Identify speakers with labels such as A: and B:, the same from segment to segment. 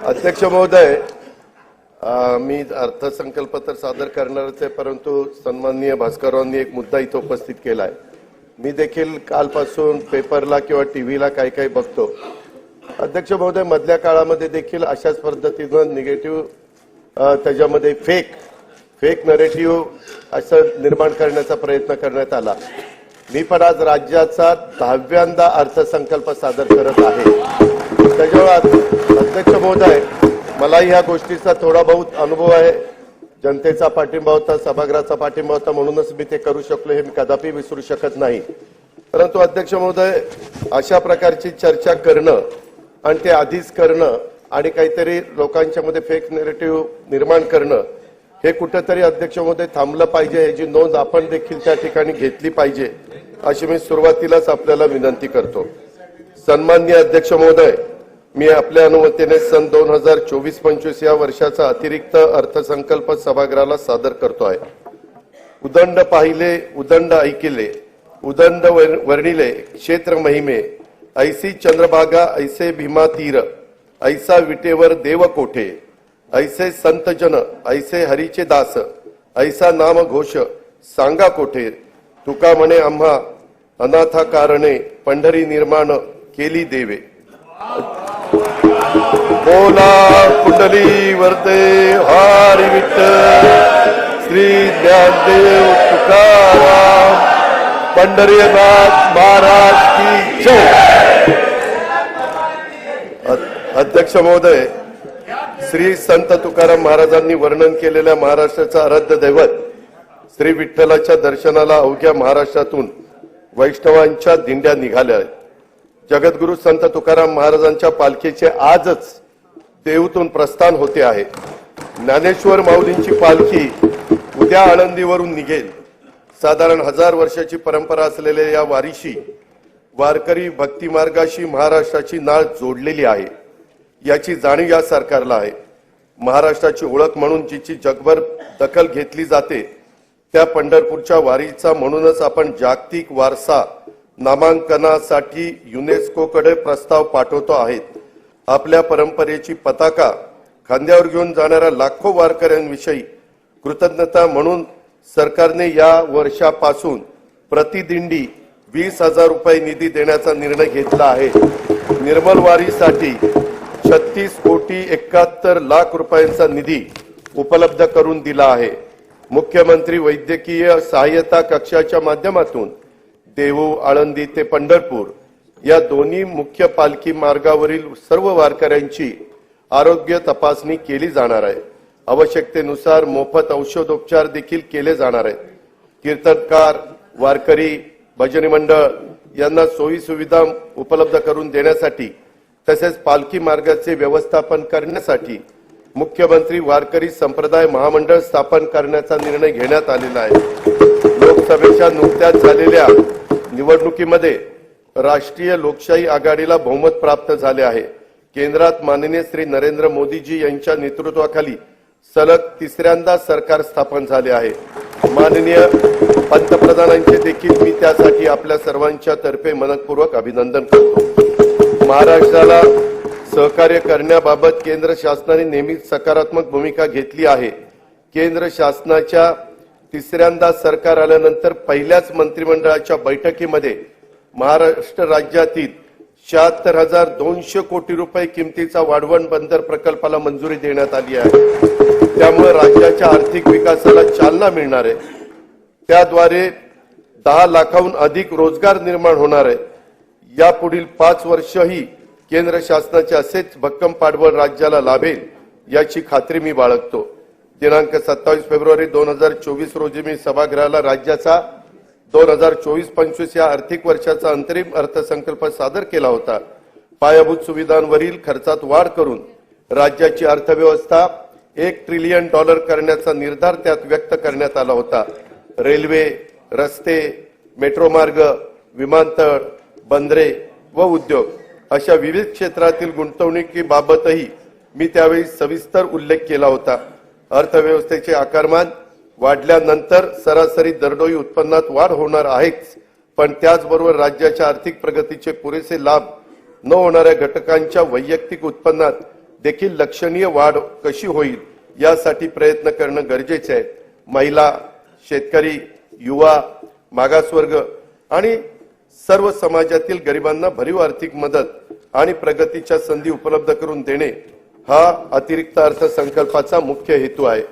A: अध्यक्ष महोदय, मी अर्थसंकल्प तर सादर करणारच आहे, परंतु सन्माननीय भास्कररावांनी एक मुद्दा इथे उपस्थित केला आहे. मी देखील कालपासून पेपरला किंवा टीव्हीला काही बघतो. अध्यक्ष महोदय, मधल्या काळामध्ये देखील अशाच पद्धतीनं निगेटिव्ह त्याच्यामध्ये फेक नरेटिव्ह असं निर्माण करण्याचा प्रयत्न करण्यात आला. मी पण आज राज्याचा 10व्यांदा अर्थसंकल्प सादर करत आहे. त्याच्यावर अध्यक्ष महोदय, मलाही ह्या गोष्टीचा थोडा बहुत अनुभव आहे. जनतेचा पाठिंबा होता, सभागृहाचा पाठिंबा होता, म्हणूनच मी ते करू शकलो, हे मी कदापि विसरू शकत नाही. परंतु अध्यक्ष महोदय, अशा प्रकारची चर्चा करणं आणि ते आधीच करणं आणि काहीतरी लोकांच्या मध्ये फेक नरेटिव्ह निर्माण करणं हे कुठेतरी अध्यक्ष महोदय थांबलं पाहिजे. याची नोंद आपण देखील त्या ठिकाणी घेतली पाहिजे, अशी मी सुरुवातीलाच आपल्याला विनंती करतो. सन्माननीय अध्यक्ष महोदय, मी आपल्या अनुमतीने सन 2024-25 या वर्षाचा अतिरिक्त अर्थसंकल्प सभागृहाला सादर करतो आहे. उदंड पाहिले, उदंड ऐकिले, उदंड वर्णिले क्षेत्र महिमे, ऐसी चंद्रभागा ऐसे भीमा तीर, ऐसा विटेवर देव कोठे, ऐसे संत जन ऐसे हरीचे दास, ऐसा नाम घोष सांगा कोठे, तुका म्हणे आम्हा अनाथा कारणे, पंढरी निर्माण केली देवे. बोला कुंडली वरते हरी विठ्ठल, श्री ज्ञानदेव तुकाराम, पंढरीनाथ महाराज की जय. अध्यक्ष महोदय, श्री संत तुकाराम महाराजांनी वर्णन केलेल्या महाराष्ट्राचा आराध्य दैवत श्री विठ्ठलाच्या दर्शनाला अवघ्या महाराष्ट्रातून वैष्णवांच्या दिंड्या निघाल्या आहेत. जगद्गुरु संत तुकाराम महाराजांच्या पालखीचे आजच देहूतून प्रस्थान होते आहे. ज्ञानेश्वर माऊलींची पालखी उद्या आळंदीवरून निघेल. साधारण 1000 वर्षाची परंपरा असलेल्या या वारीशी वारकरी भक्तिमार्गाशी महाराष्ट्राची नाळ जोडलेली आहे, याची जाणीव या सरकारला आहे. महाराष्ट्राची ओळख म्हणून जिची जगभर दखल घेतली जाते, त्या पंढरपूरच्या वारीचा म्हणूनच आपण जागतिक वारसा नामांकनासाठी युनेस्कोकडे प्रस्ताव पाठवतो आहेत. आपल्या परंपरेची पताका खांद्यावर घेऊन जाणाऱ्या लाखो वारकऱ्यांविषयी कृतज्ञता म्हणून सरकारने या वर्षापासून प्रतिदिंडी 20,000 रुपये निधी देण्याचा निर्णय घेतला आहे. निर्मल वारीसाठी 36,71,00,000 रुपयांचा निधी उपलब्ध करून दिला आहे. मुख्यमंत्री वैद्यकीय सहाय्यता कक्षाच्या माध्यमातून देहू, आळंदी ते पंढरपूर या दोन्ही मुख्य पालखी मार्गावरील सर्व वारकऱ्यांची आरोग्य तपासणी केली जाणार आहे. आवश्यकतेनुसार मोफत औषधोपचार देखील केले जाणार आहेत. कीर्तनकार, वारकरी, भजनी मंडळ यांना सोयी सुविधा उपलब्ध करून देण्यासाठी तसेच पालखी मार्गाचे व्यवस्थापन करण्यासाठी मुख्यमंत्री वारकरी संप्रदाय महामंडळ स्थापन करण्याचा निर्णय घेण्यात आलेला आहे. लोकसभेच्या नुकत्याच झालेल्या निवडणुकीमध्ये राष्ट्रीय लोकशाही आघाडीला बहुमत प्राप्त झाले आहे. केंद्रात माननीय श्री नरेंद्र मोदीजी यांच्या नेतृत्वाखाली सलग 3ऱ्यांदा सरकार स्थापन झाले आहे. माननीय पंतप्रधानांचे देखील मी त्यासाठी आपल्या सर्वांच्या तर्फे मनपूर्वक अभिनंदन करतो. महाराष्ट्राला सहकार्य करण्याबाबत केंद्र शासनाने नेहमीच सकारात्मक भूमिका घेतली आहे. केंद्र शासनाच्या 3ऱ्यांदा सरकार आल्यानंतर पहिल्याच मंत्रिमंडळाच्या बैठकीमध्ये महाराष्ट्र राज्यातील 76,200 कोटी रुपये किमतीचा वाढवण बंदर प्रकल्पाला मंजुरी देण्यात आली आहे. त्यामुळे राज्याच्या आर्थिक विकासाला चालना मिळणार आहे. त्याद्वारे 10 लाखाहून अधिक रोजगार निर्माण होणार आहे. यापुढील 5 वर्षही केंद्र शासनाचे असेच भक्कम पाठबळ राज्याला लाभेल याची खात्री मी बाळगतो. दिनांक 27 फेब्रुवारी 2024 रोजी मी सभागृहाला राज्याचा 2024-25 या आर्थिक वर्षाचा अंतरिम अर्थसंकल्प सादर केला होता. पायाभूत सुविधांवरील खर्चात वाढ करून राज्याची अर्थव्यवस्था $1 ट्रिलियन करण्याचा निर्धार त्यात व्यक्त करण्यात आला होता. रेल्वे, रस्ते, मेट्रो मार्ग, विमानतळ, बंदरे व उद्योग अशा विविध क्षेत्रातील गुंतवणुकीबाबतही मी त्यावेळी सविस्तर उल्लेख केला होता. अर्थव्यवस्थेचे आकारमान वाढल्यानंतर सरासरी दरडोई उत्पन्नात वाढ होणार आहेच, पण त्याचबरोबर राज्याच्या आर्थिक प्रगतीचे पुरेसे लाभ न होणाऱ्या घटकांच्या वैयक्तिक उत्पन्नात देखील लक्षणीय वाढ कशी होईल यासाठी प्रयत्न करणं गरजेचे आहे। महिला, शेतकरी, युवा, मागासवर्ग आणि सर्व समाजातील गरिबांना भरीव आर्थिक मदत आणि प्रगतीच्या संधी उपलब्ध करून देणे हा अतिरिक्त अर्थसंकल्पाचा मुख्य हेतू आहे।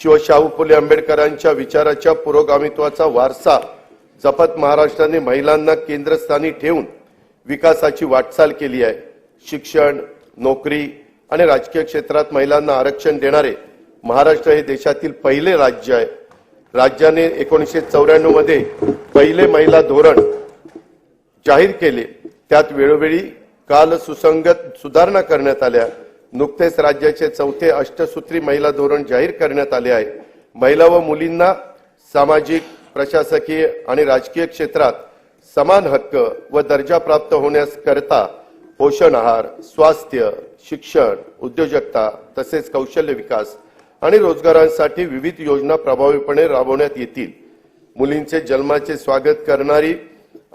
A: शाहू फुले आंबेडकरांच्या विचाराच्या पुरोगामित्वाचा वारसा जपत महाराष्ट्राने महिलांना केंद्रस्थानी ठेवून विकासाची वाटचाल केली आहे। शिक्षण, नोकरी आणि राजकीय क्षेत्रात महिलांना आरक्षण देणारे महाराष्ट्र हे देशातील पहिले राज्य आहे। राज्याने 1994 मध्ये पहिले महिला धोरण जाहीर केले, त्यात वेळोवेळी काल सुसंगत सुधारणा करण्यात आल्या। नुकतेच राज्याचे चौथे अष्टसूत्री महिला धोरण जाहीर करण्यात आले आहे। महिला व मुलींना सामाजिक, प्रशासकीय आणि राजकीय क्षेत्रात समान हक्क व दर्जा प्राप्त होण्यास करता पोषण आहार, स्वास्थ्य, शिक्षण, उद्योजकता तसेच कौशल्य विकास आणि रोजगारांसाठी विविध योजना प्रभावीपणे राबवण्यात येतील। मुलींचे जन्माचे स्वागत करणारी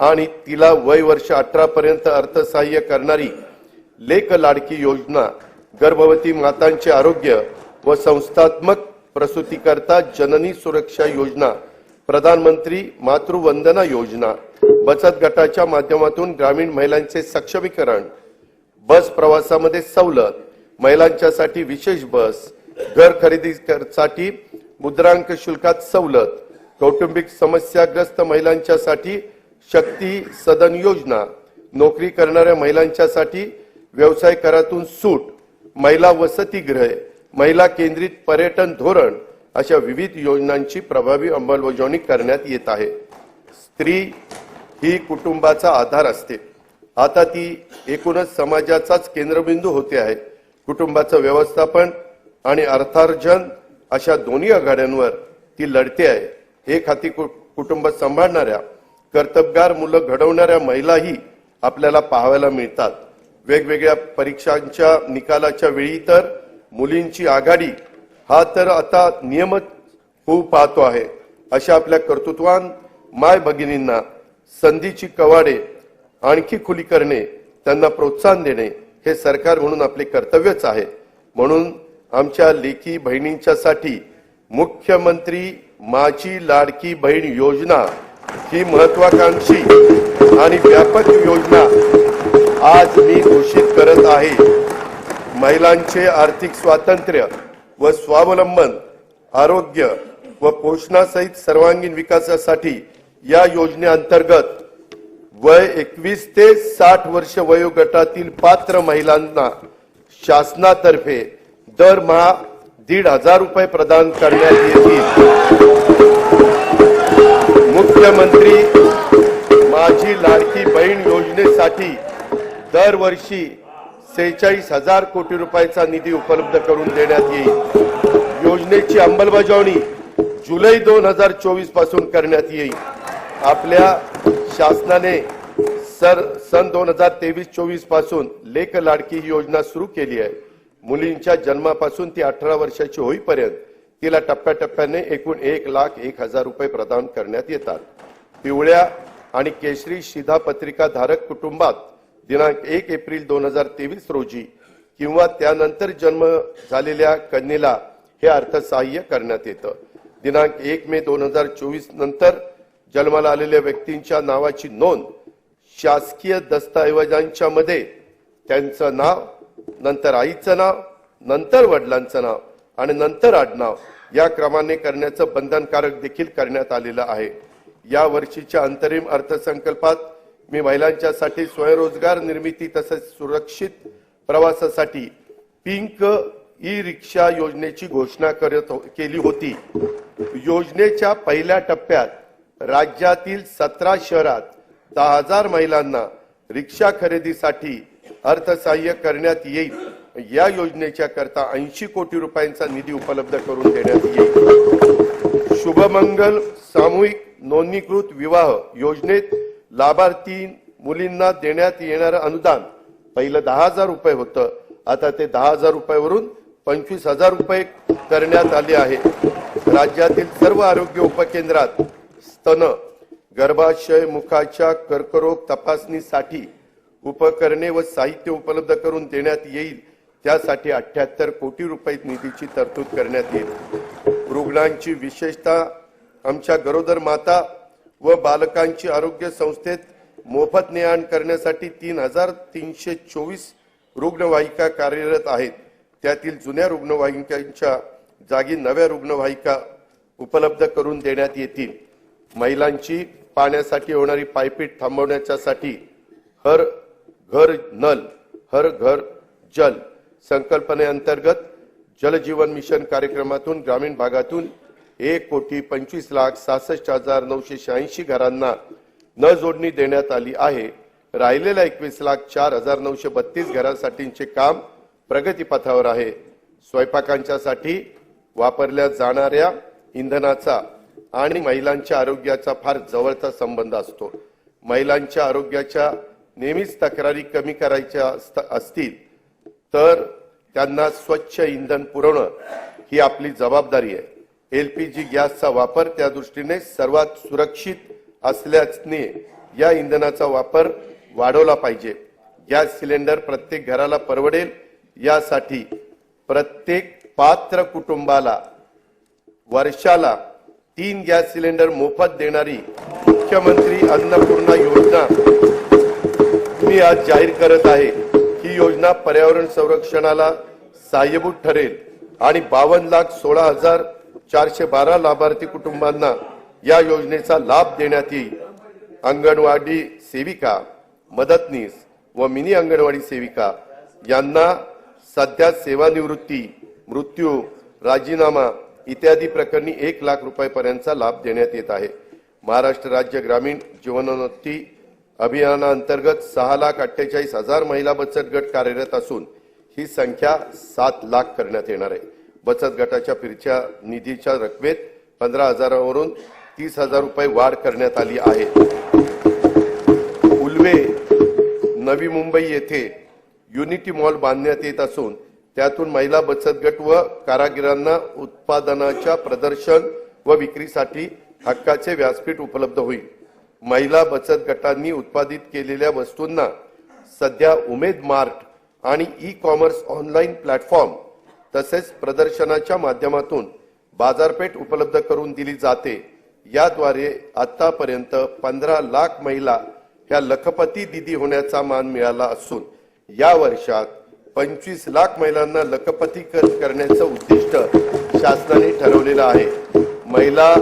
A: आणि तिला वय वर्ष 18 पर्यंत अर्थसहाय्य करणारी लेक लाडकी योजना, गर्भवती मातांचे आरोग्य व संस्थात्मक प्रसूतीकरता जननी सुरक्षा योजना, प्रधानमंत्री मातृवंदना योजना, बचत गटाच्या माध्यमातून ग्रामीण महिलांचे सक्षमीकरण, बस प्रवासामध्ये सवलत, महिलांच्यासाठी विशेष बस, घर खरेदीसाठी मुद्रांक शुल्कात सवलत, कौटुंबिक समस्याग्रस्त महिलांच्यासाठी शक्ती सदन योजना, नोकरी करणाऱ्या महिलांच्यासाठी व्यवसाय करातून सूट, महिला वसतिगृहे, महिला केंद्रित पर्यटन धोरण अशा विविध योजनांची प्रभावी अंमलबजावणी करण्यात येत आहे। स्त्री ही कुटुंबाचा आधार असते, आता ती एकूणच समाजाचाच केंद्रबिंदू होते आहे। कुटुंबाचं व्यवस्थापन आणि अर्थार्जन अशा दोन्ही आघाड्यांवर ती लढते आहे। एक हाती कुटुंब सांभाळणाऱ्या, कर्तबगार मुलं घडवणाऱ्या महिलाही आपल्याला पाहायला मिळतात। वेगवेगळ्या परीक्षांच्या निकालाच्या वेळी तर मुलींची आघाडी हा तर आता नियमित होऊ पाहतो आहे। अशा आपल्या कर्तृत्वान माय भगिनींना संधीची कवाडे आणखी खुली करणे, त्यांना प्रोत्साहन देणे हे सरकार म्हणून आपले कर्तव्यच आहे। म्हणून आमच्या लेकी बहिणींच्यासाठी मुख्यमंत्री माझी लाडकी बहीण योजना ही महत्वाकांक्षी आणि व्यापक योजना आज मी घोषित करत आहे। महिलांचे आर्थिक स्वातंत्र्य व स्वावलंबन, आरोग्य व पोषणासहित सर्वांगीण विकासासाठी या योजनेअंतर्गत वय 21 ते 60 वर्ष वयोगटातील पात्र महिलांना शासनातर्फे दरमहा 1,500 रुपये प्रदान करण्यात येतील। मुख्यमंत्री माझी लाडकी बहीण योजनेसाठी दरवर्षी 46,000 कोटी रुपयाचा निधी उपलब्ध करून देण्यात येईल। योजनेची अंमलबजावणी जुलै 2024 पासून करण्यात येईल। आपल्या शासनाने सन 2023-24 पासून लेक लाडकी ही योजना सुरू केली आहे। मुलींच्या जन्मापासून ती 18 वर्षाची होईपर्यंत तिला टप्प्याटप्प्याने एकूण 1,01,000 रुपये प्रदान करण्यात येतात। पिवळ्या आणि केशरी शिधापत्रिका धारक कुटुंबात दिनांक 1 एप्रिल 2023 रोजी किंवा त्यानंतर जन्म झालेल्या कन्येला हे अर्थसहाय्य करण्यात येतं। दिनांक 1 मे 2024 नंतर जन्माला आलेल्या व्यक्तींच्या नावाची नोंद शासकीय दस्तऐवजांच्या मध्ये त्यांचं नाव, नंतर आईचं नाव, नंतर वडिलांचं नाव आणि नंतर आडनाव या क्रमाने करण्याचं बंधनकारक देखील करण्यात आलेलं आहे। या वर्षीच्या अंतरिम अर्थसंकल्पात मी महिलांच्यासाठी स्वयंरोजगार निर्मिती तसेच सुरक्षित प्रवासासाठी पिंक ई रिक्षा योजनेची घोषणा केली होती। योजनेच्या पहिल्या टप्प्यात राज्यातील 17 शहरात 10,000 महिलांना रिक्षा खरेदीसाठी अर्थसहाय्य करण्यात येईल। या योजनेच्या करता 80 कोटी रुपयांचा निधी उपलब्ध करून देण्यात येईल। शुभमंगल सामूहिक नोंदणीकृत विवाह योजनेत लाभार्थी मुलींना देण्यात येणारं अनुदान पहिलं 10,000 रुपये होतं, आता ते 10,000 रुपयावरून 25,000 रुपये करण्यात आले आहे। राज्यातील सर्व आरोग्य उपकेंद्रात स्तन, गर्भाशय, मुखाच्या कर्करोग तपासणीसाठी उपकरणे व साहित्य उपलब्ध करून देण्यात येईल। त्यासाठी 78 कोटी रुपये निधीची तरतूद करण्यात येईल। रुग्णांची विशेषतः आमच्या गरोदर माता व बालकांची आरोग्य संस्थेत मोफत ने-आण करण्यासाठी 3324 रुग्णवाहिका कार्यरत आहेत। त्यातील जुन्या रुग्णवाहिकांच्या जागी नव्या रुग्णवाहिका उपलब्ध करून देण्यात येतील। महिलांची पाण्यासाठी होणारी पायपीट थांबवण्यासाठी हर घर नल हर घर जल संकल्पनेअंतर्गत जल जीवन मिशन कार्यक्रमातून ग्रामीण भागातून 1,25,66,986 घरांना न जोडणी देण्यात आली आहे। राहिलेल्या 21,04,932 घरांसाठीचे काम प्रगतीपथावर आहे। स्वयंपाकांच्यासाठी वापरल्या जाणाऱ्या इंधनाचा आणि महिलांच्या आरोग्याचा फार जवळचा संबंध असतो। महिलांच्या आरोग्याच्या नेहमीच तक्रारी कमी करायच्या असतील तर त्यांना स्वच्छ इंधन पुरवणं ही आपली जबाबदारी आहे। एलपीजी गॅसचा वापर त्या दृष्टीने सर्वात सुरक्षित असल्याने या इंधनाचा वापर वाढवला पाहिजे। गॅस सिलेंडर प्रत्येक घराला परवडेल यासाठी प्रत्येक पात्र कुटुंबाला वर्षाला 3 गॅस सिलेंडर मोफत देणारी मुख्यमंत्री अन्नपूर्णा योजना मी आज जाहीर करत आहे। ही योजना पर्यावरण संरक्षणाला सहाय्यभूत ठरेल आणि 52,16,412 लाभार्थी कुटुंबांना या योजनेचा लाभ देण्यात येईल। अंगणवाडी सेविका, मदतनीस व मिनी अंगणवाडी सेविका यांना सध्या सेवानिवृत्ती, मृत्यू, राजीनामा इत्यादी प्रकरणी 1 लाख रुपयांपर्यंतचा लाभ देण्यात येत आहे। महाराष्ट्र राज्य ग्रामीण जीवनोन्नती अभियानाअंतर्गत 6,48,000 महिला बचत गट कार्यरत असून ही संख्या 7 लाख करण्यात येणार आहे। बचत गटाच्या फिरच्या निधीच्या रकमेत 15,000 वरून 30,000 रुपये वाढ करण्यात आली आहे। उल्वे, नवी मुंबई येथे युनिटी मॉल बांधण्यात येत असून त्यातून महिला बचत गट व कारागिरांना उत्पादनाच्या प्रदर्शन व विक्रीसाठी हक्काचे व्यासपीठ उपलब्ध होईल। महिला बचत गटांनी उत्पादित केलेल्या वस्तूंना सध्या उमेद मार्ट आणि ई-कॉमर्स ऑनलाईन प्लॅटफॉर्म तसेच प्रदर्शनाच्या माध्यमातून बाजारपेठ उपलब्ध करून दिली जाते। याद्वारे आतापर्यंत 15 लाख महिला ह्या लखपती दीदी होण्याचा मान मिळाला असून या वर्षात 25 लाख महिलांना लखपती करण्याचं उद्दिष्ट शासनाने ठरवलेलं आहे। महिला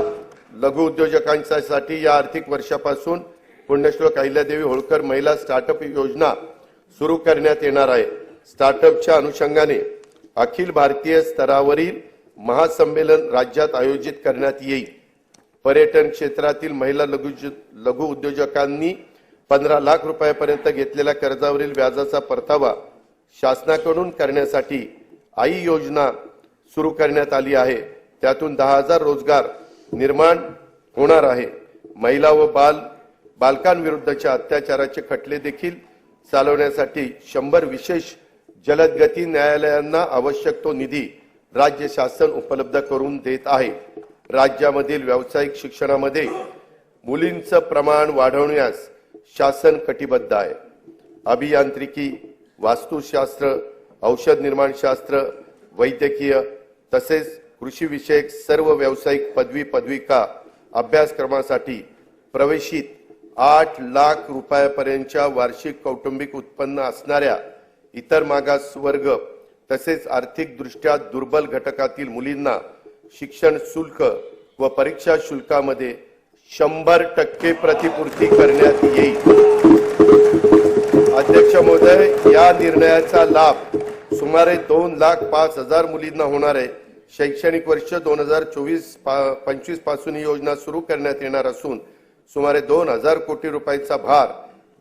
A: लघु उद्योजकांसाठी या आर्थिक वर्षापासून पुण्यश्लोक अहिल्यादेवी होळकर महिला स्टार्टअप योजना सुरू करण्यात येणार आहे। स्टार्टअपच्या अनुषंगाने अखिल भारतीय स्तरावरील महासंमेलन राज्यात आयोजित करण्यात येईल। पर्यटन क्षेत्रातील महिला लघु उद्योजकांनी 15 लाख रुपयांपर्यंत घेतलेल्या कर्जावरील व्याजाचा परतावा शासनाकडून करण्यासाठी आई योजना सुरू करण्यात आली आहे। त्यातून 10,000 रोजगार निर्माण होणार आहे। महिला व बालकांविरुद्धच्या अत्याचाराचे खटले देखील चालवण्यासाठी 100 विशेष जलदगती न्यायालयांना आवश्यक तो निधी राज्य शासन उपलब्ध करून देत आहे। राज्यामधील व्यावसायिक शिक्षणामध्ये मुलींचं प्रमाण वाढवण्यास शासन कटिबद्ध आहे। अभियांत्रिकी, वास्तुशास्त्र, औषध निर्माणशास्त्र, वैद्यकीय तसेच कृषी विषयक सर्व व्यावसायिक पदविका अभ्यासक्रमासाठी प्रवेशित 8 लाख रुपयांपर्यंतच्या वार्षिक कौटुंबिक उत्पन्न असणाऱ्या इतर मागासवर्ग तसेच आर्थिक दृष्ट्या दुर्बल घटकातील मुलींना शिक्षण शुल्क व परीक्षा शुल्कामध्ये 100% प्रतिपूर्ती करण्यात येईल। अध्यक्ष महोदय, या निर्णयाचा लाभ सुमारे 2,05,000 मुलींना होणार आहे। शैक्षणिक वर्ष 2024-25 पासून ही योजना सुरू करण्यात येणार असून सुमारे 2,000 कोटी रुपयांचा भार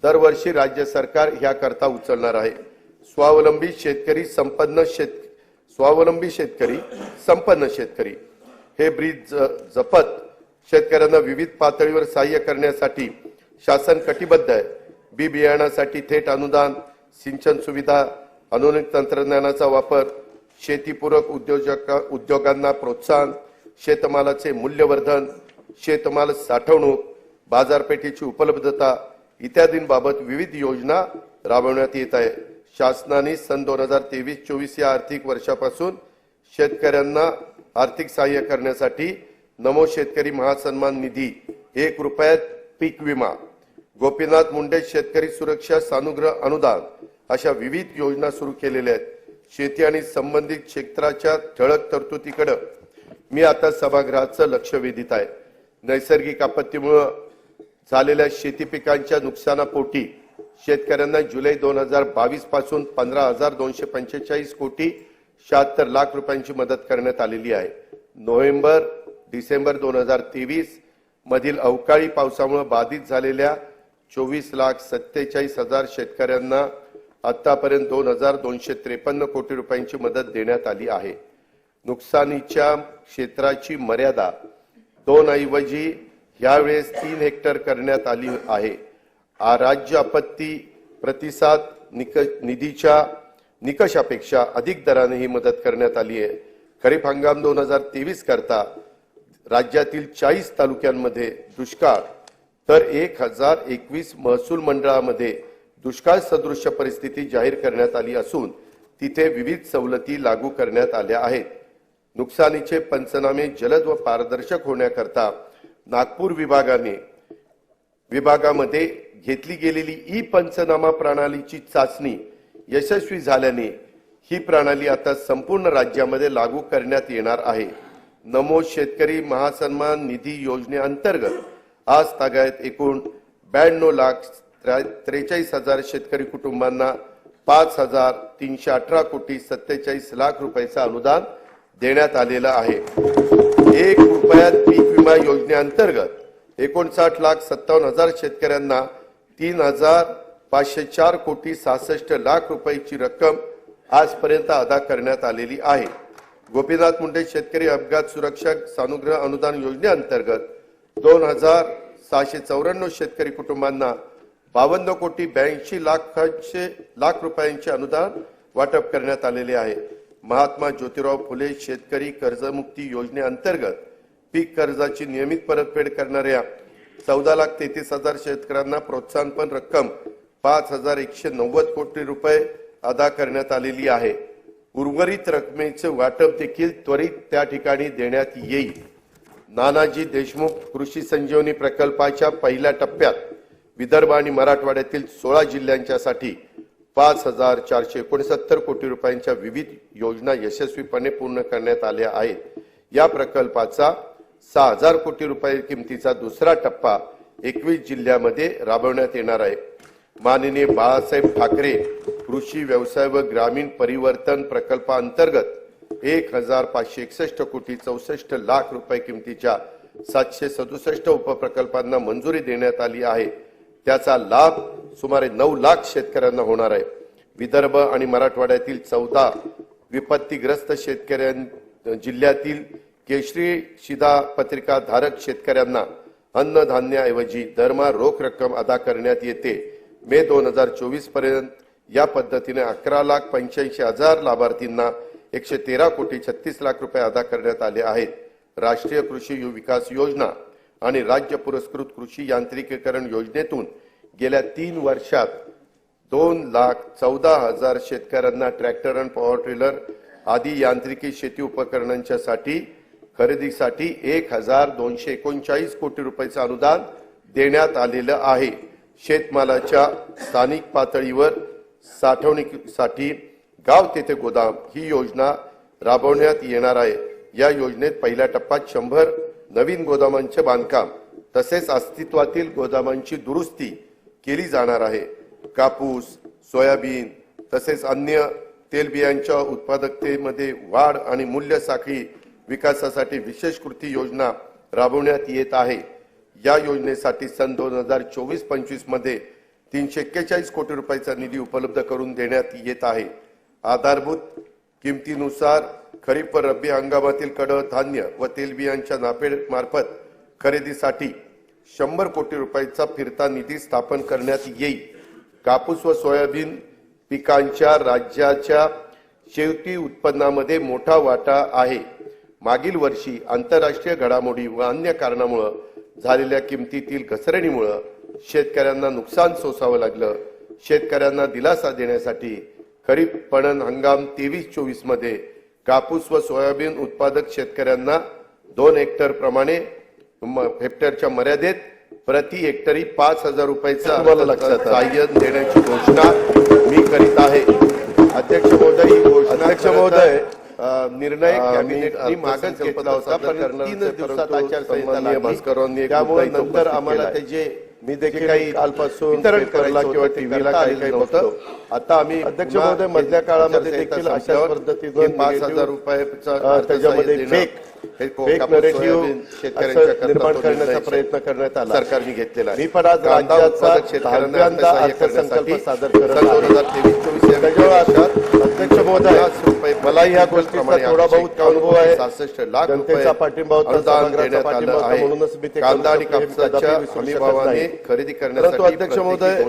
A: दरवर्षी राज्य सरकार याकरता उचलणार आहे। स्वावलंबी शेतकरी संपन्न शेतकरी हे ब्रीद जपत शेतकऱ्यांना विविध पातळीवर सहाय्य करण्यासाठी शासन कटिबद्ध आहे। बी बियाणासाठी थेट अनुदान, सिंचन सुविधा, आधुनिक तंत्रज्ञानाचा वापर, शेतीपूरक उद्योगांना प्रोत्साहन, शेतमालाचे मूल्यवर्धन, शेतमाल साठवणूक, बाजारपेठेची उपलब्धता इत्यादींबाबत विविध योजना राबवण्यात येत आहे। शासनाने सन 2023-24 या आर्थिक वर्षापासून शेतकऱ्यांना आर्थिक सहाय्य करण्यासाठी नमो शेतकरी महासन्मान निधी, 1 रुपयात पीक विमा, गोपीनाथ मुंडे शेतकरी सुरक्षा सानुग्रह अनुदान अशा विविध योजना सुरू केलेल्या आहेत। शेती आणि संबंधित क्षेत्राच्या ठळक तरतुदीकडे मी आता सभागृहाचं लक्ष वेधित आहे। नैसर्गिक आपत्तीमुळे झालेल्या शेती पिकांच्या नुकसानापोटी शेतकऱ्यांना जुलै 2022 पासून 15,245 कोटी 76 लाख रुपयांची मदत करण्यात आलेली आहे। नोव्हेंबर डिसेंबर 2023 मधील अवकाळी पावसामुळे बाधित झालेल्या 24,47,000 शेतकऱ्यांना आतापर्यंत 2,253 कोटी रुपयांची मदत देण्यात आली आहे। नुकसानीच्या क्षेत्राची मर्यादा 2 ऐवजी यावेळेस 3 हेक्टर करण्यात आली आहे। राज्य आपत्ती प्रतिसाद निधीच्या निकषापेक्षा अधिक दराने ही मदत करण्यात आली आहे। खरीप हंगाम 2023 करता राज्यातील 40 तालुक्यांमध्ये दुष्काळ तर 1021 महसूल मंडळामध्ये दुष्काळ सदृश परिस्थिती जाहीर करण्यात आली असून तिथे विविध सवलती लागू करण्यात आल्या आहेत। नुकसानीचे पंचनामे जलद व पारदर्शक होण्याकरता नागपूर विभागामध्ये घेतली गेलेली ई पंचनामा प्रणालीची चाचणी यशस्वी झाल्याने ही प्रणाली आता संपूर्ण राज्यामध्ये लागू करण्यात येणार आहे। नमो शेतकरी महासन्मान निधी योजनेअंतर्गत आज तागायत एकूण 92,43,000 शेतकरी कुटुंबांना 5,318 कोटी 47 लाख रुपयाचं अनुदान देण्यात आलेलं आहे। 1 रुपयात पीक विमा योजनेअंतर्गत 59,57,000 शेतकऱ्यांना 3,504 कोटी 66 लाख रुपयाची रक्कम आजपर्यंत अदा करण्यात आलेली आहे। गोपीनाथ मुंडे शेतकरी अपघात सुरक्षा सानुग्रह अनुदान योजनेअंतर्गत 2,694 शेतकरी कुटुंबांना 52 कोटी 82 लाख रुपयांचे अनुदान वाटप करण्यात आलेले आहे। महात्मा ज्योतिराव फुले शेतकरी कर्जमुक्ती योजनेअंतर्गत पीक कर्जाची नियमित परतफेड करणाऱ्या 14,33,000 शेतकऱ्यांना प्रोत्साहनपर रक्कम 5,190 कोटी रुपये अदा करण्यात आलेली आहे। उर्वरित रकमेचे वाटप देखील त्वरित त्या ठिकाणी देण्यात येईल। नानाजी देशमुख कृषी संजीवनी प्रकल्पाच्या पहिल्या टप्प्यात विदर्भ आणि मराठवाड्यातील 16 जिल्ह्यांच्यासाठी 5,469 कोटी रुपयांच्या विविध योजना यशस्वीपणे पूर्ण करण्यात आल्या आहेत। या प्रकल्पाचा 6,000 कोटी रुपये किमतीचा दुसरा टप्पा 21 जिल्ह्यांमध्ये राबवण्यात येणार आहे। माननीय बाळासाहेब ठाकरे कृषी व्यवसाय व ग्रामीण परिवर्तन प्रकल्पाअंतर्गत 1,561 कोटी 64 लाख रुपये किमतीच्या 767 उपप्रकल्पांना मंजुरी देण्यात आली आहे। त्याचा लाभ सुमारे 9 लाख शेतकऱ्यांना होणार आहे। विदर्भ आणि मराठवाड्यातील 14 विपत्तीग्रस्त जिल्ह्यातील केशरी शिधापत्रिका धारक शेतकऱ्यांना अन्नधान्याऐवजी दरमहा रोख रक्कम अदा करण्यात येते। मे 2024 पर्यंत या पद्धतीने 11,85,000 लाभार्थींना 113 कोटी 36 लाख रुपये अदा करण्यात आले आहेत। राष्ट्रीय कृषी विकास योजना आणि राज्य पुरस्कृत कृषी यांत्रिकीकरण योजनेतून गेल्या 3 वर्षात 2,14,000 शेतकऱ्यांना ट्रॅक्टर आणि पॉवर ट्रेलर आदी यांत्रिकी शेती उपकरणांच्या खरेदीसाठी 1,239 कोटी रुपयाचं अनुदान देण्यात आलेलं आहे। शेतमालाच्या स्थानिक पातळीवर साठवणुकीसाठी गाव तेथे गोदाम ही योजना राबवण्यात येणार आहे। या योजनेत पहिल्या टप्प्यात 100 नवीन गोदामांचे बांधकाम तसेच अस्तित्वातील गोदामांची दुरुस्ती केली जाणार आहे। कापूस, सोयाबीन तसेच अन्य तेलबियांच्या उत्पादकतेमध्ये वाढ आणि मूल्य साखळी विकासासाठी विशेष कृती योजना राबवण्यात येत आहे। या योजनेसाठी सन 2024-25 मध्ये 341 कोटी रुपयाचा निधी उपलब्ध करून देण्यात येत आहे। आधारभूत किमतीनुसार खरीप व रब्बी हंगामातील कडधान्य व तेलबियांच्या नाफेड मार्फत खरेदीसाठी 100 कोटी रुपयाचा फिरता निधी स्थापन करण्यात येईल। कापूस व सोयाबीन पिकांच्या राज्याच्या शेती उत्पन्नामध्ये मोठा वाटा आहे। मागील वर्षी आंतरराष्ट्रीय घडामोडी व अन्य कारणामुळे झालेल्या किमतीतील घसरणीमुळे शेतकऱ्यांना नुकसान सोसावं लागलं। शेतकऱ्यांना दिलासा देण्यासाठी खरीप पणन हंगाम 23-24 मध्ये कापूस व सोयाबीन उत्पादक शेतकऱ्यांना 2 हेक्टर प्रमाणे हेक्टरच्या मर्यादेत प्रति हेक्टरी 5,000 रुपयाचा सहाय्य देण्याची घोषणा मी करीत आहे। अध्यक्ष महोदय, ही घोषणा निर्णय कॅबिनेटने मागच घेतला होता, पण 3 दिवसात आचारसंहिता लागली, त्यामुळे नंतर आम्हाला त्याचे मी देखील काही कालपासून वितरण करायला किंवा टीव्हीला काही होतं। आता आम्ही अध्यक्ष महोदय मधल्या काळामध्ये देखील अशा पद्धतीने 5,000 रुपयाचा त्याच्यामध्ये फेक नरेटिव्ह शेतकऱ्यांच्या निर्माण करण्याचा प्रयत्न करण्यात आला, सरकारने घेतलेला आहे। मी पण आज राज्याचा शेतकऱ्यांना अर्थसंकल्प सादर करत आहे 2023-24 अध्यक्ष महोदय, मला या गोष्टीचा थोडा बहुत अनुभव आहे। 66 लाख जनतेचा पाठिंबा होता, म्हणूनच मी ते कांदा आणि कापसाच्या हमीभावाने खरेदी करण्यासाठी अध्यक्ष महोदय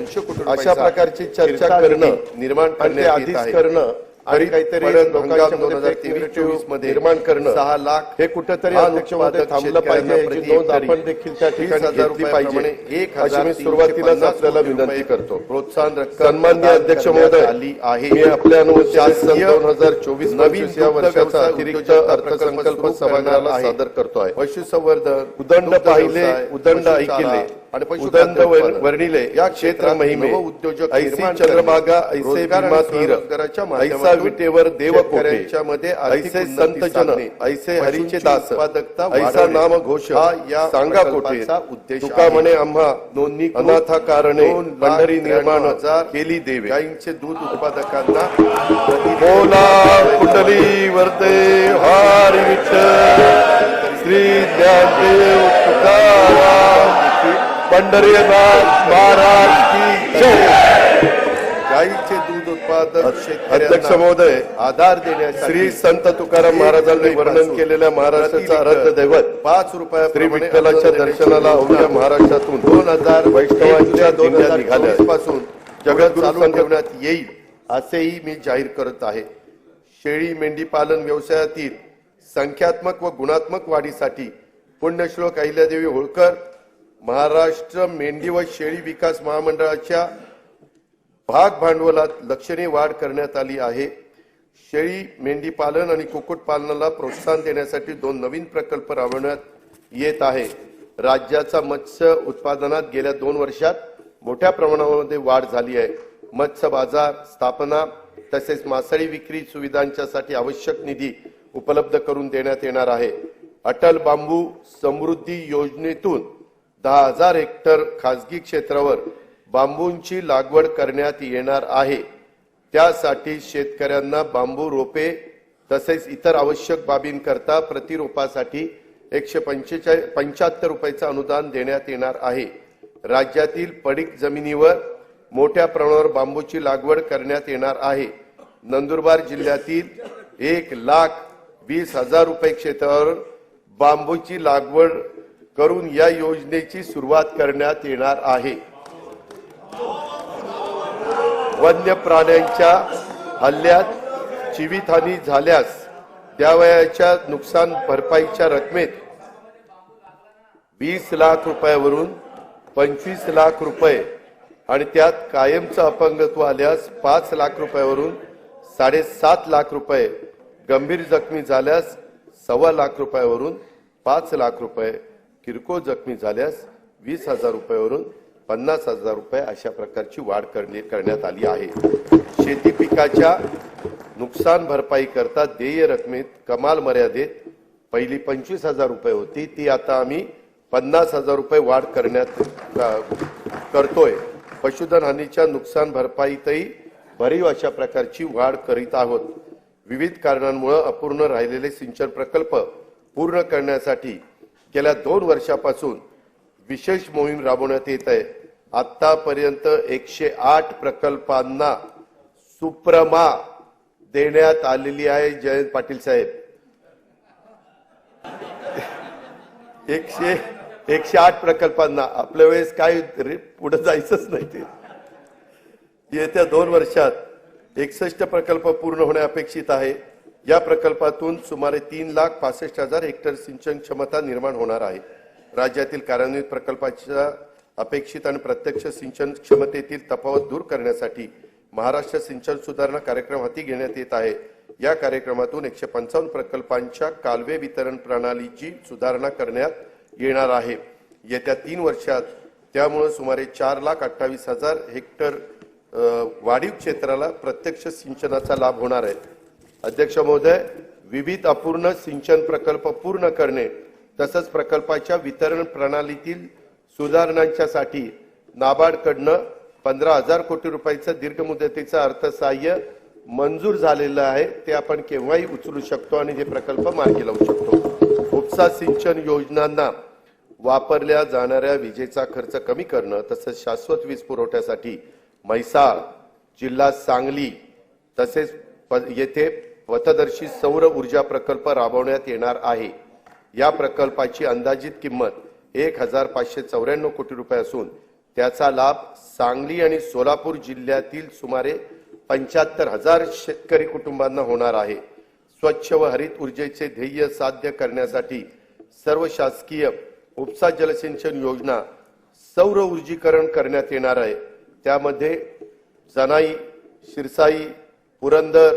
A: अशा प्रकारची चर्चा करणं, निर्माण करणे आधीच करणं आणि काहीतरी लोकांच्या 2023-24 मध्ये निर्माण करणं 6 लाख हे कुठेतरी अध्यक्ष महोदय थांबलं पाहिजे, याची नोंद आपण देखील त्या ठिकाणी घेतली पाहिजे। 1,000 मी सुरुवातीलाच आपल्याला विनंती करतो, प्रोत्साहन रक्कम सन्माननीय अध्यक्ष महोदय आली आहे। मी आपल्या अनुमतीने 2024 नवीन या वर्षाचा अतिरिक्त अर्थसंकल्प सभागृहाला सादर करतोय। पशुसंवर्धन उदंड पाहिले उदंड ऐकिले आणि उदंड वर्णिले या क्षेत्र महिमे उद्योजक ऐसी चंद्रभागा ऐसे भीमा तीर ऐसा विटेवर देव कोऱ्यांच्या मध्ये ऐसे संत जन ऐसे हरीचे दास ऐसा नाम घोष या सांगा कोठे उद्देश तुका म्हणे आम्हा नोंदणी अनाथा कारणे पंढरी निर्माण केली देवे। गायींचे दूध उत्पादकांना बोला कुंडली वरते हरी विठ्ठल श्री ज्ञानदेव तुकाराम पंढरीनाथ महाराज की जय। गायीचे दूध उत्पादक अध्यक्ष महोदय आधार देण्यासाठी श्री संत तुकाराम महाराजांनी वर्णन केलेल्या महाराष्ट्राचा आराध्य दैवत 5 रुपया श्री विठ्ठलाच्या दर्शनाला अवघ्या महाराष्ट्रातून 2,000 वैष्णवांच्या दिंड्या निघाल्या पासून जगद्गुरू संघवण्यात येईल असेही मी जाहीर करत आहे। शेळी मेंढी पालन व्यवसायातील संख्यात्मक व गुणात्मक वाढीसाठी पुण्यश्लोक अहिल्यादेवी होळकर महाराष्ट्र मेंढी व शेळी विकास महामंडळाच्या भाग भांडवलात लक्षणीय वाढ करण्यात आली आहे। शेळी मेंढी पालन आणि कुक्कुटपालनाला प्रोत्साहन देण्यासाठी 2 नवीन प्रकल्प राबवण्यात येत आहे। राज्याचा मत्स्य उत्पादनात गेल्या 2 वर्षात मोठ्या प्रमाणामध्ये वाढ झाली आहे। मत्स्य बाजार स्थापना तसेच मासळी विक्री सुविधांच्यासाठी आवश्यक निधी उपलब्ध करून देण्यात येणार आहे। अटल बांबू समृद्धी योजनेतून 10,000 हेक्टर खासगी क्षेत्रावर बांबूंची लागवड करण्यात येणार आहे। त्यासाठी शेतकऱ्यांना बांबू रोपे तसेच इतर आवश्यक बाबींकरता प्रति रोपासाठी 175 रुपयाचं अनुदान देण्यात येणार आहे। राज्यातील पडीक जमिनीवर मोठ्या प्रमाणावर बांबूची लागवड करण्यात येणार आहे। नंदुरबार जिल्ह्यातील 1,20,000 रुपये क्षेत्रावर बांबूची लागवड करून या योजनेची सुरुवात करण्यात येणार आहे। वन्य प्राण्यांच्या हल्ल्यात जीवितहानी झाल्यास त्यावयाच्या नुकसान भरपाईच्या रकमेत 20 लाख रुपयावरून 25 लाख रुपये आणि त्यात कायमचं अपंगत्व आल्यास 5 लाख रुपयावरून 7.5 लाख रुपये, गंभीर जखमी झाल्यास 1.25 लाख रुपयावरून 5 लाख रुपये, किरकोळ जखमी झाल्यास 20,000 रुपयावरून 50,000 रुपये अशा प्रकारची वाढ करण्यात आली आहे। शेती पिकाच्या नुकसान भरपाई करता देय रकमेत कमाल मर्यादेत पहिली 25,000 रुपये होती, ती आता आम्ही 50,000 रुपये वाढ करतोय। पशुधन हानीच्या नुकसान भरपाईतही भरीव अशा प्रकारची वाढ करीत आहोत। विविध कारणांमुळे अपूर्ण राहिलेले सिंचन प्रकल्प पूर्ण करण्यासाठी गेल्या 2 वर्षापासून विशेष मोहीम राबवण्यात येत आहे। आतापर्यंत 108 प्रकल्पांना सुप्रमा देण्यात आलेली आहे। जयंत पाटील साहेब, 108 प्रकल्पांना आपल्या वेळेस काय पुढे जायचंच नाही। ते येत्या 2 वर्षात 61 प्रकल्प पूर्ण होणे अपेक्षित आहे। या प्रकल्पातून सुमारे 3,65,000 हेक्टर सिंचन क्षमता निर्माण होणार आहे। राज्यातील कार्यान्वित प्रकल्पाच्या अपेक्षित आणि प्रत्यक्ष सिंचन क्षमतेतील तफावत दूर करण्यासाठी महाराष्ट्र सिंचन सुधारणा कार्यक्रम हाती घेण्यात येत आहे। या कार्यक्रमातून 155 प्रकल्पांच्या कालवे वितरण प्रणालीची सुधारणा करण्यात येणार आहे। येत्या 3 वर्षात त्यामुळे सुमारे 4,28,000 हेक्टर वाढीव क्षेत्राला प्रत्यक्ष सिंचनाचा लाभ होणार आहे। अध्यक्ष महोदय, विविध अपूर्ण सिंचन प्रकल्प पूर्ण करणे तसंच प्रकल्पाच्या वितरण प्रणालीतील सुधारणांच्यासाठी नाबार्डकडनं 15,000 कोटी रुपयाचं दीर्घ मुदतीचं अर्थसहाय्य मंजूर झालेलं आहे। ते आपण केव्हाही उचलू शकतो आणि हे प्रकल्प मार्गी लावू शकतो। उपसा सिंचन योजनांना वापरल्या जाणाऱ्या विजेचा खर्च कमी करणं तसंच शाश्वत वीज पुरवठ्यासाठी म्हैसाळ जिल्हा सांगली तसेच येथे पथदर्शी सौर ऊर्जा प्रकल्प राबवण्यात येणार आहे। या प्रकल्पाची अंदाजित किंमत 1,594 कोटी रुपये असून त्याचा लाभ सांगली आणि सोलापूर जिल्ह्यातील सुमारे 75,000 शेतकरी कुटुंबांना होणार आहे। स्वच्छ व हरित ऊर्जेचे ध्येय साध्य करण्यासाठी सर्व शासकीय उपसा जलसिंचन योजना सौर ऊर्जीकरण करण्यात येणार आहे। त्यामध्ये जनाई, शिरसाई, पुरंदर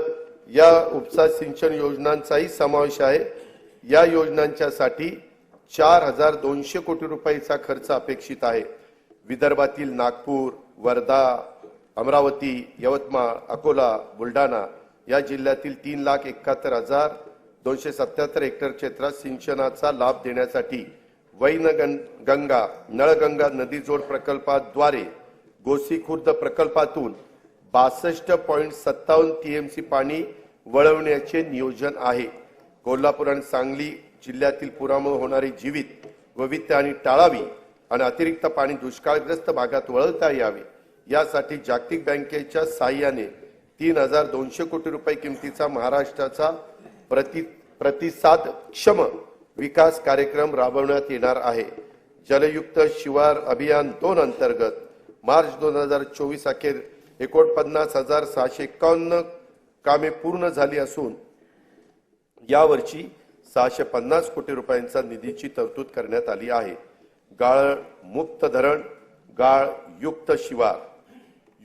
A: या उपसा सिंचन योजनांचाही समावेश आहे। या योजनांच्यासाठी 4,200 कोटी रुपयाचा खर्च अपेक्षित आहे। विदर्भातील नागपूर, वर्धा, अमरावती, यवतमाळ, अकोला, बुलढाणा या जिल्ह्यातील 3,71,277 हेक्टर क्षेत्रात सिंचनाचा लाभ देण्यासाठी वैनगंगा नळगंगा नदीजोड प्रकल्पाद्वारे गोसीखुर्द प्रकल्पातून 62.57 टीएमसी पाणी वळवण्याचे नियोजन आहे। कोल्हापूर आणि सांगली जिल्ह्यातील पुरामुळे होणारी जीवित वैविध्यहानी टाळावी आणि अतिरिक्त पाणी दुष्काळग्रस्त भागात वळवता यावे यासाठी जागतिक बँकेच्या सहाय्याने 3,200 कोटी रुपये किमतीचा महाराष्ट्राचा प्रतिसादक्षम विकास कार्यक्रम राबवण्यात येणार आहे। जलयुक्त शिवार अभियान 2 अंतर्गत मार्च 2024 अखेर 49,651 कामे पूर्ण झाली असून यावर्षी 650 कोटी रुपयांचा निधीची तरतूद करण्यात आली आहे। गाळ मुक्त धरण, गाळ युक्त शिवार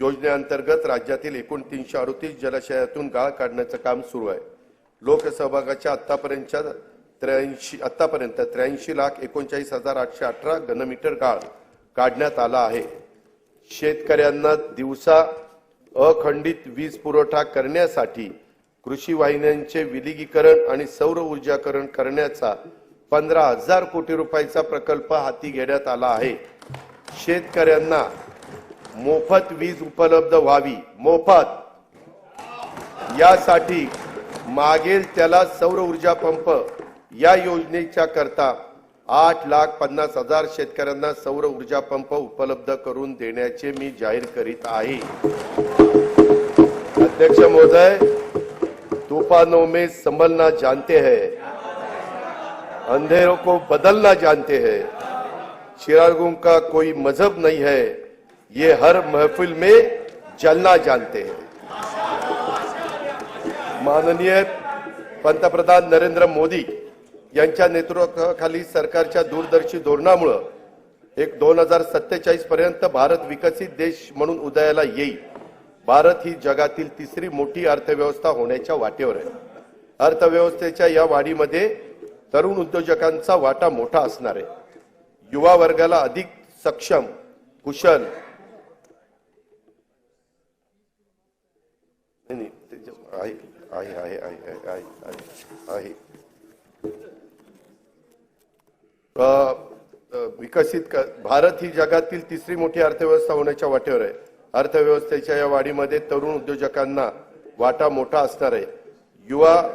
A: योजनेअंतर्गत राज्यातील एकूण 338 जलाशयातून गाळ काढण्याचं काम सुरू आहे। लोकसहभागाच्या आतापर्यंत 83,39,39,818 घनमीटर गाळ काढण्यात आला आहे। शेतकऱ्यांना दिवसा अखंडित वीज पुरवठा करण्यासाठी कृषी वाहिन्यांचे विलगीकरण आणि सौर ऊर्जाकरण करण्याचा 15,000 कोटी रुपयाचा प्रकल्प हाती घेण्यात आला आहे। शेतकऱ्यांना मोफत वीज उपलब्ध व्हावी, मोफत यासाठी मागेल त्याला सौर ऊर्जा पंप या योजनेच्या करता 8,50,000 शेतकऱ्यांना सौर ऊर्जा पंप उपलब्ध करून देण्याचे मी जाहीर करीत आहे। अध्यक्ष महोदय, तूफानों में संभलना जानते हैं, अंधेरों को बदलना जानते हैं, चिरागों का कोई मजहब नहीं है, ये हर महफिल में जलना जानते हैं। माननीय पंतप्रधान नरेंद्र मोदी यांच्या नेतृत्वाखाली सरकारच्या दूरदर्शी धोरणामुळे 2047 पर्यंत भारत विकसित देश म्हणून उदयाला येईल। भारत ही जगातील 3री मोठी अर्थव्यवस्था होण्याच्या वाटेवर आहे। अर्थव्यवस्थेच्या या वाढीमध्ये तरुण उद्योजकांचा वाटा मोठा असणार आहे। युवा वर्गाला अधिक सक्षम, कुशल भारत ही जगातील 3री मोठी अर्थव्यवस्था होण्याच्या वाटेवर आहे। अर्थव्यवस्थेच्या या वाढीमध्ये तरुण उद्योजकांना वाटा मोठा असणार आहे। युवा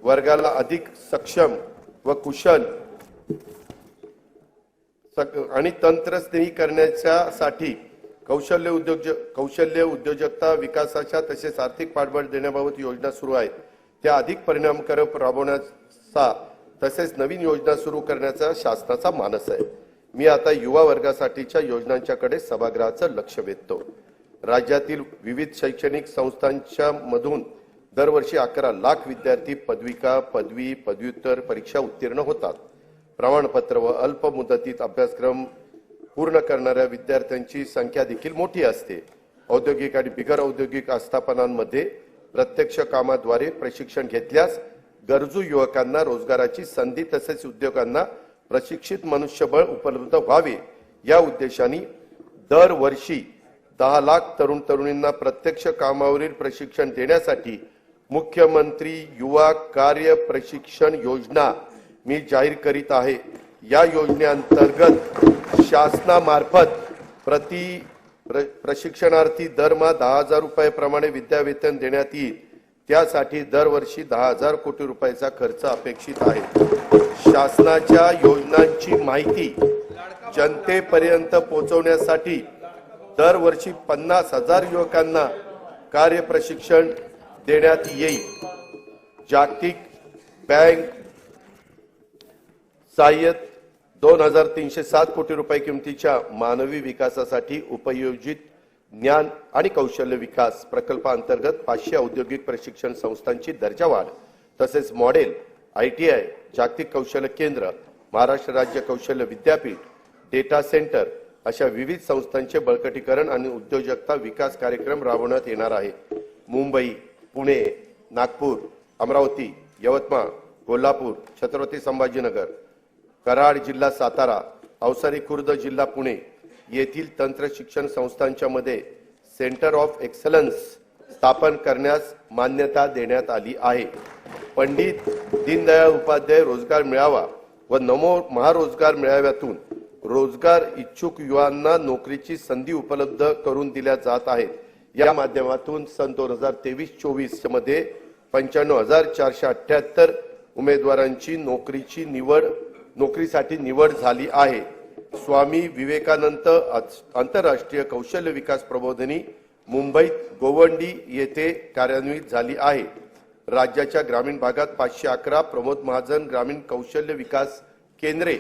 A: वर्गाला अधिक सक्षम व कुशल आणि तंत्रस्नेही करण्यासाठी कौशल्य उद्योजकता विकासाच्या तसेच आर्थिक पाठबळ देण्याबाबत योजना सुरू आहेत। त्या अधिक परिणामकारक राबवण्याचा तसेच नवीन योजना सुरू करण्याचा शासनाचा मानस आहे। मी आता युवा वर्गासाठीच्या योजनांच्याकडे सभागृहाचं लक्ष वेधतो। राज्यातील विविध शैक्षणिक संस्थांच्या मधून दरवर्षी 11 लाख विद्यार्थी पदविका, पदवी, पदव्युत्तर परीक्षा उत्तीर्ण होतात। प्रमाणपत्र व अल्प मुदतीत अभ्यासक्रम पूर्ण करणाऱ्या विद्यार्थ्यांची संख्या देखील मोठी असते। औद्योगिक आणि बिगर औद्योगिक आस्थापनांमध्ये प्रत्यक्ष कामाद्वारे प्रशिक्षण घेतल्यास गरजू युवकांना रोजगाराची संधी तसेच उद्योगांना प्रशिक्षित मनुष्यबळ उपलब्ध व्हावे या उद्देशाने दरवर्षी 10 लाख तरुण तरुणींना प्रत्यक्ष कामावरील प्रशिक्षण देण्यासाठी मुख्यमंत्री युवा कार्य प्रशिक्षण योजना मी जाहीर करीत आहे। या योजनेअंतर्गत शासनामार्फत प्रशिक्षणार्थी दरमहा 10,000 रुपये विद्यावेतन देण्यात येईल। त्यासाठी दरवर्षी 10,000 कोटी रुपयाचा खर्च अपेक्षित आहे। शासनाच्या योजनांची माहिती जनतेपर्यंत पोहोचवण्यासाठी दरवर्षी 50,000 युवकांना कार्य प्रशिक्षण देण्यात येईल। जागतिक बँक सहाय्यित 2,307 कोटी रुपये किमतीच्या मानवी विकासासाठी उपयोजित ज्ञान आणि कौशल्य विकास प्रकल्पाअंतर्गत 500 औद्योगिक प्रशिक्षण संस्थांची दर्जावाढ तसेच मॉडेल ITI जागतिक कौशल्य केंद्र महाराष्ट्र राज्य कौशल्य विद्यापीठ डेटा सेंटर अशा विविध संस्थांचे बळकटीकरण आणि उद्योजकता विकास कार्यक्रम राबवण्यात येणार आहे। मुंबई, पुणे, नागपूर, अमरावती, यवतमाळ, कोल्हापूर, छत्रपती संभाजीनगर, कराड जिल्हा सातारा, अवसारी खुर्द जिल्हा पुणे येथील तंत्र शिक्षण संस्थांच्या मध्ये सेंटर ऑफ एक्सलन्स स्थापन करण्यास मान्यता देण्यात आली आहे। पंडित दीनदयाळ उपाध्याय रोजगार मेळावा व नमो महारोजगार मेळाव्यातून रोजगार इच्छुक युवांना नोकरीची संधी उपलब्ध करून दिल्या जात आहेत। या माध्यमातून सन 2023-24 मध्ये 95,478 उमेदवारांची नोकरीसाठी निवड झाली आहे। स्वामी विवेकानंद आंतरराष्ट्रीय कौशल्य विकास प्रबोधिनी मुंबईत गोवंडी येथे कार्यान्वित झाली आहे। राज्याच्या ग्रामीण भागात 511 प्रमोद महाजन ग्रामीण कौशल्य विकास केंद्रे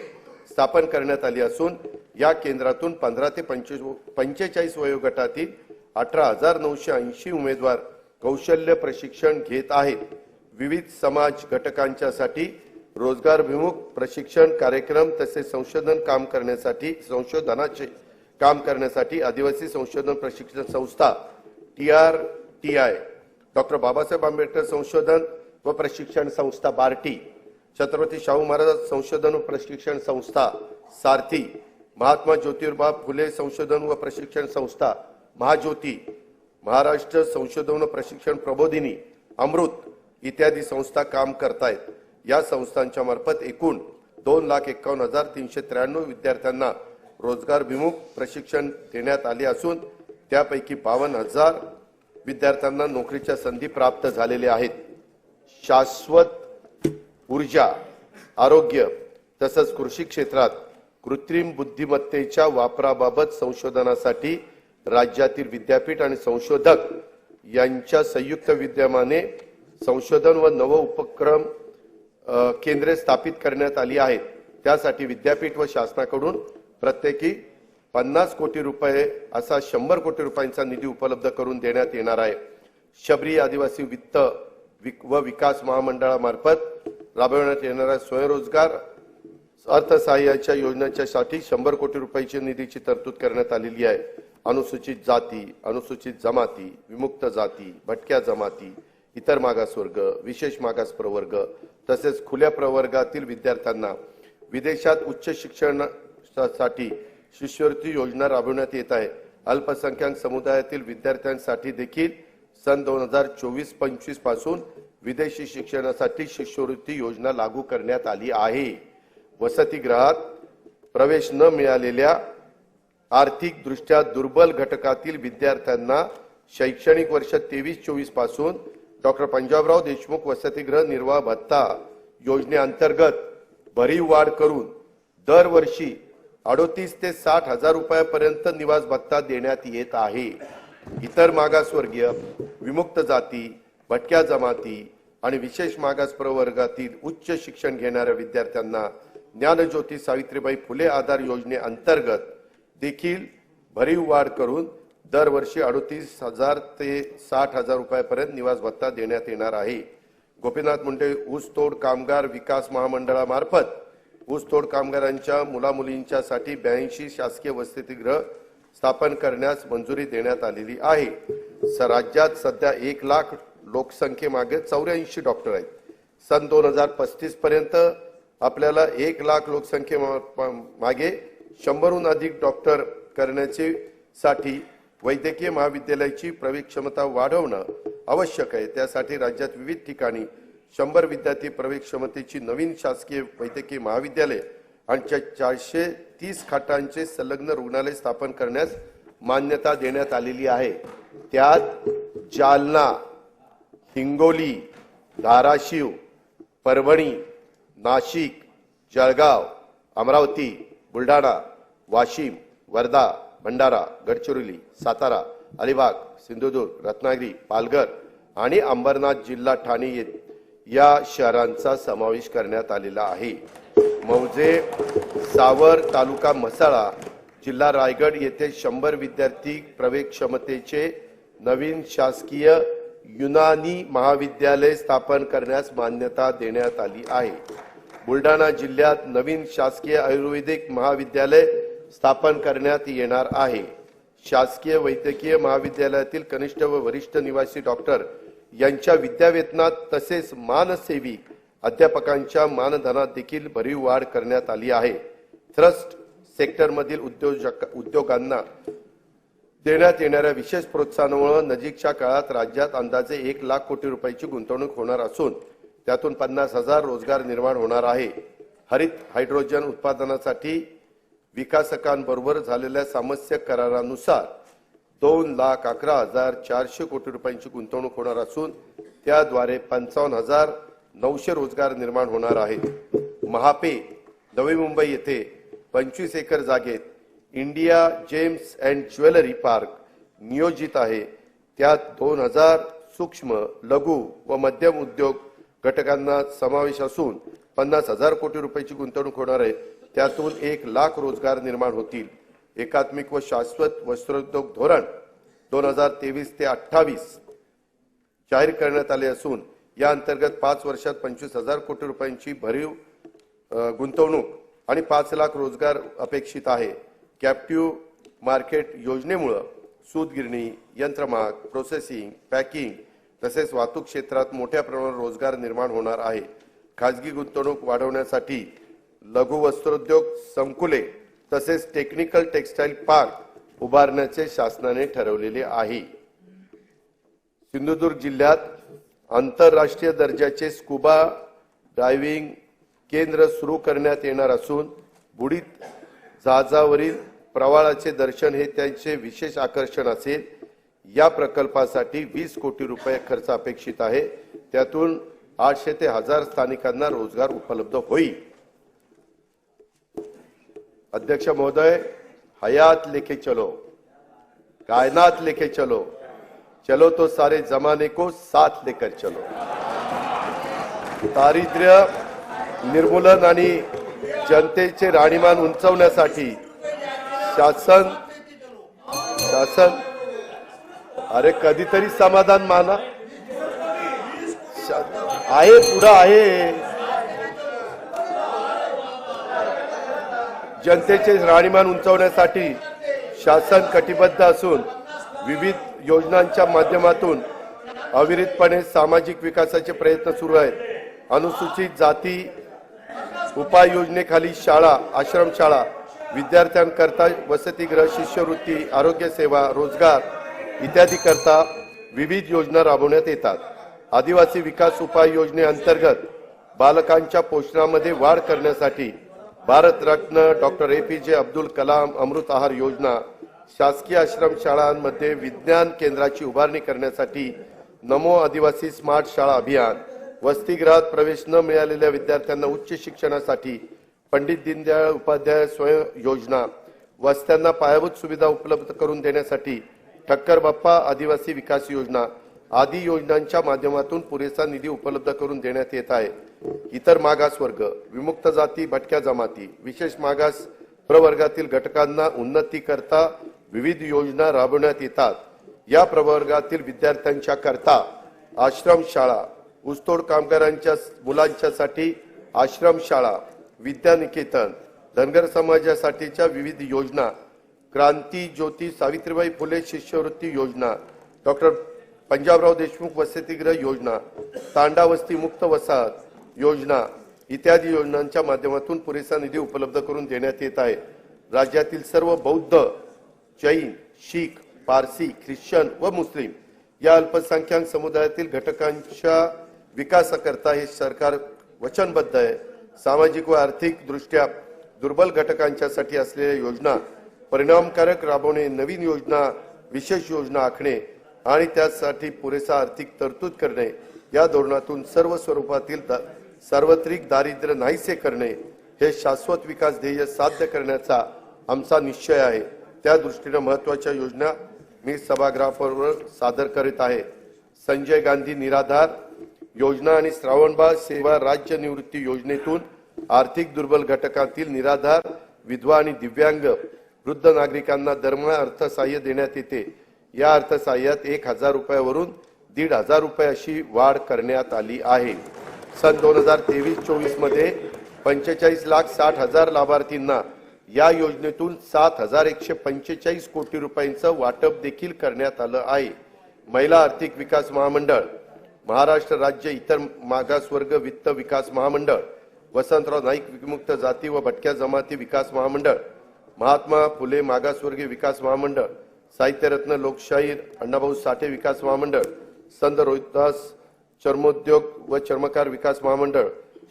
A: स्थापन करण्यात आली असून या केंद्रातून 15 ते 45 वयोगटातील 18,980 उमेदवार कौशल्य प्रशिक्षण घेत आहेत। विविध समाज घटकांच्यासाठी रोजगारभिमुख प्रशिक्षण कार्यक्रम तसेच संशोधनाचे काम करण्यासाठी आदिवासी संशोधन प्रशिक्षण संस्था TRTI, डॉक्टर बाबासाहेब आंबेडकर संशोधन व प्रशिक्षण संस्था बार्टी, छत्रपती शाहू महाराज संशोधन व प्रशिक्षण संस्था सारथी, महात्मा ज्योतिबा फुले संशोधन व प्रशिक्षण संस्था महाज्योती, महाराष्ट्र संशोधन व प्रशिक्षण प्रबोधिनी अमृत इत्यादी संस्था काम करतायत। या संस्थांच्या मार्फत एकूण 2,51,393 विद्यार्थ्यांना रोजगारभिमुख प्रशिक्षण देण्यात आले असून त्यापैकी 52,000 विद्यार्थ्यांना नोकरीच्या संधी प्राप्त झालेल्या आहेत। शाश्वत ऊर्जा, आरोग्य तसंच कृषी क्षेत्रात कृत्रिम बुद्धिमत्तेच्या वापराबाबत संशोधनासाठी राज्यातील विद्यापीठ आणि संशोधक यांच्या संयुक्त विद्यमाने संशोधन व नव उपक्रम केंद्रे स्थापित करण्यात आली आहेत। त्यासाठी विद्यापीठ व शासनाकडून प्रत्येकी 50 कोटी रुपये असा 100 कोटी रुपयांचा निधी उपलब्ध करून देण्यात येणार आहे। शबरी आदिवासी वित्त व विकास महामंडळामार्फत राबवण्यात येणाऱ्या स्वयंरोजगार अर्थसहाय्याच्या योजनेच्यासाठी 100 कोटी रुपयाची निधीची तरतूद करण्यात आलेली आहे। अनुसूचित जाती, अनुसूचित जमाती, विमुक्त जाती, भटक्या जमाती, इतर मागासवर्ग, विशेष मागास प्रवर्ग तसेच खुल्या प्रवर्गातील विद्यार्थ्यांना विदेशात उच्च शिक्षणासाठी शिष्यवृत्ती योजना राबवण्यात येत आहे। अल्पसंख्याक समुदायातील विद्यार्थ्यांसाठी देखील सन 2024-25 पासून विदेशी शिक्षणासाठी शिष्यवृत्ती योजना लागू करण्यात आली आहे। वसतिगृहात प्रवेश न मिळालेल्या आर्थिक दृष्ट्या दुर्बल घटकातील विद्यार्थ्यांना शैक्षणिक वर्ष 23-24 पासून डॉक्टर पंजाबराव देशमुख वसतिगृह निर्वाह भत्ता योजनेअंतर्गत भरीव वाढ करून दरवर्षी 38 ते 60 हजार रुपयापर्यंत निवास भत्ता देण्यात येत आहे। इतर मागासवर्गीय, विमुक्त जाती, भटक्या जमाती आणि विशेष मागास प्रवर्गातील उच्च शिक्षण घेणाऱ्या विद्यार्थ्यांना ज्ञानज्योती सावित्रीबाई फुले आधार योजनेअंतर्गत देखील भरीव वाढ करून दरवर्षी 38,000 ते 60,000 रुपयापर्यंत निवास भत्ता देण्यात येणार आहे। गोपीनाथ मुंडे ऊसतोड कामगार विकास महामंडळामार्फत ऊसतोड कामगारांच्या मुलामुलींच्यासाठी 82 शासकीय वसतिगृह स्थापन करण्यास मंजुरी देण्यात आलेली आहे. राज्यात सध्या 1 लाख लोकसंख्येमागे 84 डॉक्टर आहेत. सन 2035 पर्यंत आपल्याला 1 लाख लोकसंख्येमागे 100हून अधिक डॉक्टर करण्याची साठी वैद्यकीय महाविद्यालयाची प्रवेश क्षमता वाढवणं आवश्यक आहे. त्यासाठी राज्यात विविध ठिकाणी 100 विद्यार्थी प्रवेश क्षमतेची नवीन शासकीय वैद्यकीय महाविद्यालय आणि 430 खाटांचे संलग्न रुग्णालय स्थापन करण्यास मान्यता देण्यात आलेली आहे. त्यात जालना, हिंगोली, धाराशिव, परभणी, नाशिक, जळगाव, अमरावती, बुलढाणा, वाशिम, वर्धा, भंडारा, गडचिरोली, सातारा, अलिबाग, सिंधुदुर्ग, रत्नागिरी, पालघर आणि अंबरनाथ जिल्हा ठाणे या शहरांचा समावेश करण्यात आलेला आहे. मौजे, सावर, तालुका म्हसाळा, जिल्हा रायगड येथे 100 विद्यार्थी प्रवेश क्षमतेचे नवीन शासकीय युनानी महाविद्यालय स्थापन करण्यास मान्यता देण्यात आली आहे. बुलढाणा जिल्ह्यात नवीन शासकीय आयुर्वेदिक महाविद्यालय स्थापन करण्यात येणार आहे. शासकीय वैद्यकीय महाविद्यालयातील कनिष्ठ व वरिष्ठ निवासी डॉक्टर यांच्या विद्यावेतनात तसेच मानसेवी अध्यापकांच्या मानधनात देखील भरीव वाढ करण्यात आली आहे. ट्रस्ट सेक्टरमधील उद्योगांना देण्यात येणाऱ्या विशेष प्रोत्साहनामुळे नजीकच्या काळात राज्यात अंदाजे 1 लाख कोटी रुपयाची गुंतवणूक होणार असून त्यातून 50,000 रोजगार निर्माण होणार आहे. हरित हायड्रोजन उत्पादनासाठी विकासकांबरोबर झालेल्या सामंजस्य करारानुसार 2,11,400 कोटी रुपयांची गुंतवणूक होणार असून त्याद्वारे 55,900 रोजगार निर्माण होणार आहेत. महापे नवी मुंबई येथे 25 एकर जागेत India gems and jewellery park नियोजित आहे. त्यात 2,000 सूक्ष्म, लघु व मध्यम उद्योग घटकांना समावेश असून 50,000 कोटी रुपयाची गुंतवणूक होणार आहे. त्यातून 1 लाख रोजगार निर्माण होतील. एकात्मिक व शाश्वत वस्त्रोद्योग धोरण 2023 ते 28 जाहीर करण्यात आले असून या अंतर्गत 5 वर्षात 25,000 कोटी रुपयांची भरीव गुंतवणूक आणि 5 लाख रोजगार अपेक्षित आहे. कॅप्टिव्ह मार्केट योजनेमुळे सूतगिरणी, यंत्रमाग, प्रोसेसिंग, पॅकिंग तसेच वाहतूक क्षेत्रात मोठ्या प्रमाणात रोजगार निर्माण होणार आहे. खाजगी गुंतवणूक वाढवण्यासाठी लघु वस्त्रोद्योग संकुले तसेच टेक्निकल टेक्सटाईल पार्क उभारण्याचे शासनाने ठरवलेले आहे. सिंधुदुर्ग जिल्ह्यात आंतरराष्ट्रीय दर्जाचे स्कुबा डायव्हिंग केंद्र सुरू करण्यात येणार असून बुडीत जहाजावरील प्रवाळाचे दर्शन हे त्यांचे विशेष आकर्षण असेल. या प्रकल्पासाठी 20 कोटी रुपये खर्च अपेक्षित आहे. त्यातून 800 ते 1000 स्थानिकांना रोजगार उपलब्ध होईल. अध्यक्ष महोदय, हयात लेके चलो, कायनात लेके चलो, चलो तो सारे जमाने को साथ लेकर चलो. दारिद्र्य निर्मूलन आणि जनतेचे राहणीमान उंचावण्यासाठी शासन अरे कधीतरी समाधान माना. आहे पुढे आहे. जनतेचे राहणीमान उंचावण्यासाठी शासन कटिबद्ध असून विविध योजनांच्या माध्यमातून अविरतपणे सामाजिक विकासाचे प्रयत्न सुरू आहेत. अनुसूचित जाती उपाययोजनेखाली शाळा, आश्रमशाळा, विद्यार्थ्यांकरता वसतिगृह, शिष्यवृत्ती, आरोग्य सेवा, रोजगार इत्यादी करता विविध योजना राबवण्यात येतात. आदिवासी विकास उपाय योजनेअंतर्गत बालकांच्या पोषणामध्ये वाढ करण्यासाठी भारतरत्न डॉक्टर APJ अब्दुल कलाम अमृत आहार योजना, शासकीय आश्रमशाळांमध्ये विज्ञान केंद्राची उभारणी करण्यासाठी नमो आदिवासी स्मार्ट शाळा अभियान, वसतिगृहात प्रवेश न मिळालेल्या विद्यार्थ्यांना उच्च शिक्षणासाठी पंडित दीनदयाळ उपाध्याय स्वयं योजना, वस्त्यांना पायाभूत सुविधा उपलब्ध करून देण्यासाठी ठक्कर बाप्पा आदिवासी विकास योजना आदी योजनांच्या माध्यमातून पुरेसा निधी उपलब्ध करून देण्यात येत आहे. इतर मागासवर्ग, विमुक्त जाती, भटक्या जमाती, विशेष मागास प्रवर्गातील घटकांना उन्नती करता विविध योजना राबवण्यात येतात. या प्रवर्गातील विद्यार्थ्यांच्या करता आश्रमशाळा, ऊसतोड कामगारांच्या मुलांच्यासाठी आश्रमशाळा, विद्यानिकेतन, धनगर समाजासाठीच्या विविध योजना क्रांती ज्योती सावित्रीबाई फुले शिष्यवृत्ती योजना, डॉक्टर पंजाबराव देशमुख वसतिगृह योजना, तांडा वस्ती मुक्त वसाहत योजना इत्यादी योजनांच्या माध्यमातून पुरेसा निधी उपलब्ध करून देण्यात येत आहे। राज्यातील सर्व बौद्ध, जैन, शीख, पारसी, ख्रिश्चन व मुस्लिम या अल्पसंख्याक समुदायातील घटकांच्या विकासाकरता हे सरकार वचनबद्ध आहे। सामाजिक व आर्थिक दृष्ट्या दुर्बल घटकांच्यासाठी असलेल्या योजना परिणामकारक राबवणे, नवीन योजना, विशेष योजना आखणे आणि त्यासाठी पुरेसा आर्थिक तरतूद करणे या धोरणातून सर्व स्वरूपातील सार्वत्रिक दारिद्र्य नाहीसे करणे हे शाश्वत विकास ध्येय साध्य करण्याचा आमचा निश्चय आहे। त्या दृष्टीने महत्त्वाच्या योजना मी सभागृहावर सादर करीत आहे। संजय गांधी निराधार योजना आणि श्रावणबाळ सेवा राज्य निवृत्ती योजनेतून आर्थिक दुर्बल घटकातील निराधार, विधवा आणि दिव्यांग वृद्ध नागरिकांना दरमहा अर्थसहाय्य देण्यात येते। या अर्थसहाय्यात 1000 रुपयावरून 1500 रुपये अशी वाढ करण्यात आली आहे। सन 2023-24 मध्ये 45,60,000 लाभार्थींना या योजनेतून 7,145 कोटी रुपयांचं वाटप देखील करण्यात आलं आहे। महिला आर्थिक विकास महामंडळ, महाराष्ट्र राज्य इतर मागासवर्ग वित्त विकास महामंडळ, वसंतराव नाईक विमुक्त जाती व भटक्या जमाती विकास महामंडळ, महात्मा फुले मागासवर्गीय विकास महामंडळ, साहित्यरत्न लोकशाहीर अण्णाभाऊ साठे विकास महामंडळ, संत रोहिदास चर्मोद्योग व चर्मकार विकास महामंडळ,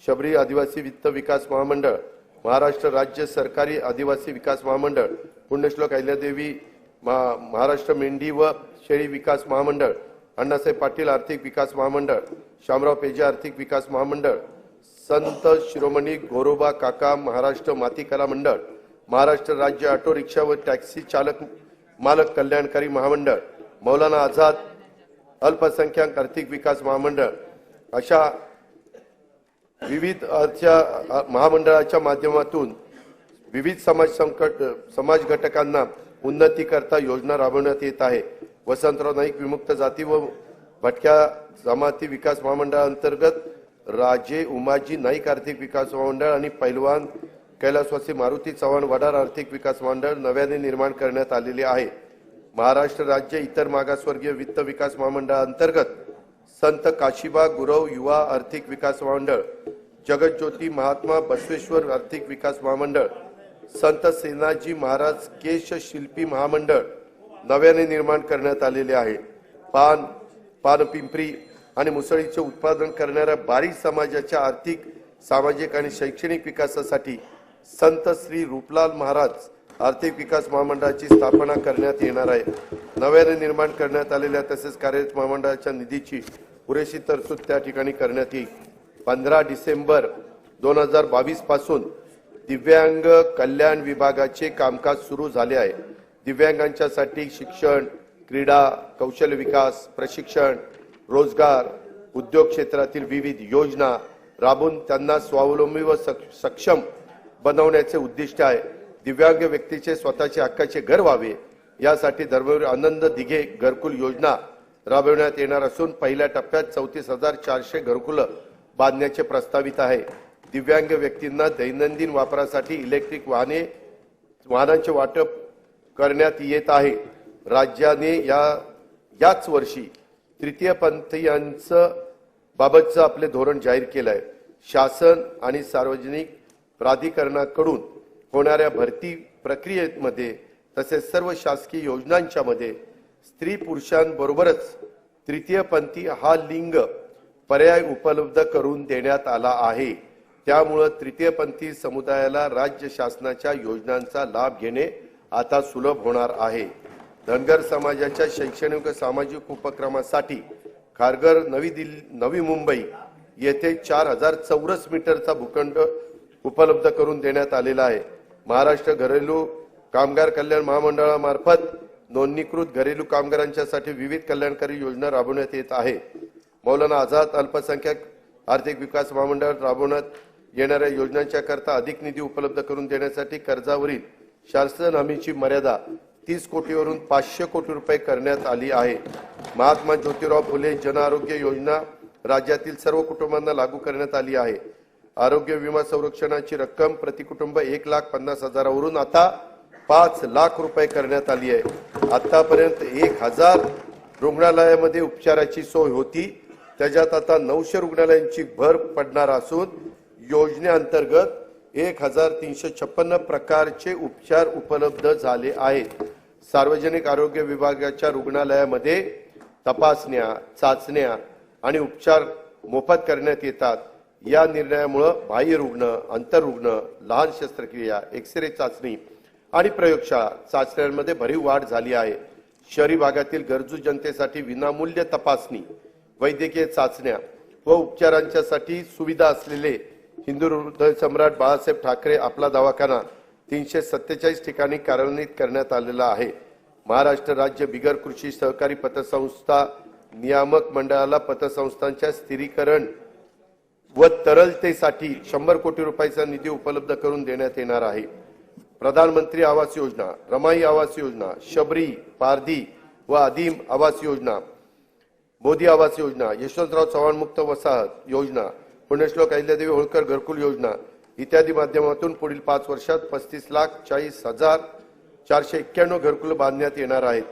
A: शबरी आदिवासी वित्त विकास महामंडळ, महाराष्ट्र राज्य सरकारी आदिवासी विकास महामंडळ, पुण्यश्लोक अहिल्यादेवी महाराष्ट्र मेंढी व शेळी विकास महामंडळ, अण्णासाहेब पाटील आर्थिक विकास महामंडळ, शामराव पेजे आर्थिक विकास महामंडळ, संत शिरोमणी गोरोबा काका महाराष्ट्र माती कला मंडळ, महाराष्ट्र राज्य ऑटो रिक्षा व टॅक्सी चालक मालक कल्याणकारी महामंडळ, मौलाना आझाद अल्पसंख्याक आर्थिक विकास महामंडळ अशा विविध महामंडळाच्या माध्यमातून विविध समाज घटकांना उन्नतीकरता योजना राबवण्यात येत आहे। वसंतराव नाईक विमुक्त जाती व भटक्या जमाती विकास महामंडळाअंतर्गत राजे उमाजी नाईक आर्थिक विकास महामंडळ आणि पैलवान कैलासवासी मारुती चव्हाण वडार आर्थिक विकास मंडळ नव्याने निर्माण करण्यात आलेले आहे। महाराष्ट्र राज्य इतर मागासवर्गीय वित्त विकास महामंडळाअंतर्गत संत काशीबा गुरव युवा आर्थिक विकास महामंडळ, जगज्योती महात्मा बसवेश्वर आर्थिक विकास महामंडळ, संत सेनाजी महाराज केश शिल्पी महामंडळ नव्याने निर्माण करण्यात आलेले आहे। पानपिंपरी आणि मुसळीचे उत्पादन करणाऱ्या बारी समाजाच्या आर्थिक, सामाजिक आणि शैक्षणिक विकासासाठी संत श्री रूपलाल महाराज आर्थिक विकास महामंडळाची स्थापना करण्यात येणार आहे। नव्याने निर्माण करण्यात आलेल्या तसेच कार्यरत महामंडळाच्या निधीची पुरेशी तरतूद त्या ठिकाणी करण्यात येईल। 15 डिसेंबर 2022 पासून दिव्यांग कल्याण विभागाचे कामकाज सुरू झाले आहे। दिव्यांगांच्यासाठी शिक्षण, क्रीडा, कौशल्य विकास, प्रशिक्षण, रोजगार, उद्योग क्षेत्रातील विविध योजना राबवून त्यांना स्वावलंबी व सक्षम बनवण्याचे उद्दिष्ट आहे। दिव्यांग व्यक्तीचे स्वतःचे हक्काचे घर व्हावे यासाठी धर्मवीर आनंद दिघे घरकुल योजना राबवण्यात येणार असून पहिल्या टप्प्यात 34,400 घरकुल बांधण्याचे प्रस्तावित आहे। दिव्यांग व्यक्तींना दैनंदिन वापरासाठी इलेक्ट्रिक वाहनांचे वाटप करण्यात येत आहे। राज्याने याच वर्षी तृतीयपंथीयांचं बाबतचं आपले धोरण जाहीर केलं आहे। शासन आणि सार्वजनिक प्राधिकरणाकडून होणाऱ्या भरती प्रक्रियेमध्ये तसेच सर्व शासकीय योजनांच्या मध्ये स्त्री पुरुषांबरोबरच तृतीयपंथी हा लिंग पर्याय उपलब्ध करून देण्यात आला आहे। त्यामुळे तृतीयपंथी समुदायाला राज्य शासनाच्या योजनांचा लाभ घेणे आता सुलभ होणार आहे। धनगर समाजाच्या शैक्षणिक व सामाजिक उपक्रमासाठी खारघर नवी मुंबई येथे 4000 चौरस मीटरचा भूखंड उपलब्ध करून देण्यात आलेला आहे। महाराष्ट्र घरेलू कामगार कल्याण महामंडळामार्फत नोंदणीकृत घरेलू कामगारांच्यासाठी विविध कल्याणकारी योजना राबवण्यात येत आहे। मौलाना आझाद अल्पसंख्याक आर्थिक विकास महामंडळ राबवण्यात येणाऱ्या योजनांच्या करता अधिक निधी उपलब्ध करून देण्यासाठी कर्जावरील शासन हमीची मर्यादा 30 कोटीवरून 500 कोटी रुपये करण्यात आली आहे। महात्मा ज्योतिराव फुले जन आरोग्य योजना राज्यातील सर्व कुटुंबांना लागू करण्यात आली आहे। आरोग्य विमा संरक्षणाची रक्कम प्रति कुटुंब 1,50,000 वरून आता 5 लाख रुपये करण्यात आली आहे। आतापर्यंत 1000 रुग्णालयामध्ये उपचाराची सोय होती, त्याच्यात आता 900 रुग्णालयांची भर पडणार असून योजनेअंतर्गत 1356 प्रकारचे उपचार उपलब्ध झाले आहेत। सार्वजनिक आरोग्य विभागाच्या रुग्णालयामध्ये तपासण्या, चाचण्या आणि उपचार मोफत करण्यात येतात। या निर्णयामुळे बाह्य रुग्ण, आंतररुग्ण, लहान शस्त्रक्रिया, एक्सरे चाचणी आणि प्रयोगशाळा चाचण्यांमध्ये भरीव वाढ झाली आहे। शहरी भागातील गरजू जनतेसाठी विनामूल्य तपासणी, वैद्यकीय चाचण्या व उपचारांच्यासाठी सुविधा असलेले हिंदू हृदय सम्राट बाळासाहेब ठाकरे आपला दवाखाना 347 ठिकाणी कार्यान्वित करण्यात आलेला आहे। महाराष्ट्र राज्य बिगर कृषी सहकारी पतसंस्था नियामक मंडळाला पतसंस्थांच्या स्थिरीकरण व तरलतेसाठी 100 कोटी रुपयांचा निधी उपलब्ध करून देण्यात येणार आहे। प्रधानमंत्री आवास योजना, रमाई आवास योजना, शबरी, पारधी व आदिम आवास योजना, मोदी आवास योजना, यशवंतराव चव्हाण मुक्त वसाहत योजना, पुण्यश्लोक अहिल्यादेवी होळकर घरकुल योजना इत्यादी माध्यमातून पुढील 5 वर्षात 35,40,491 घरकुल बांधण्यात येणार आहेत।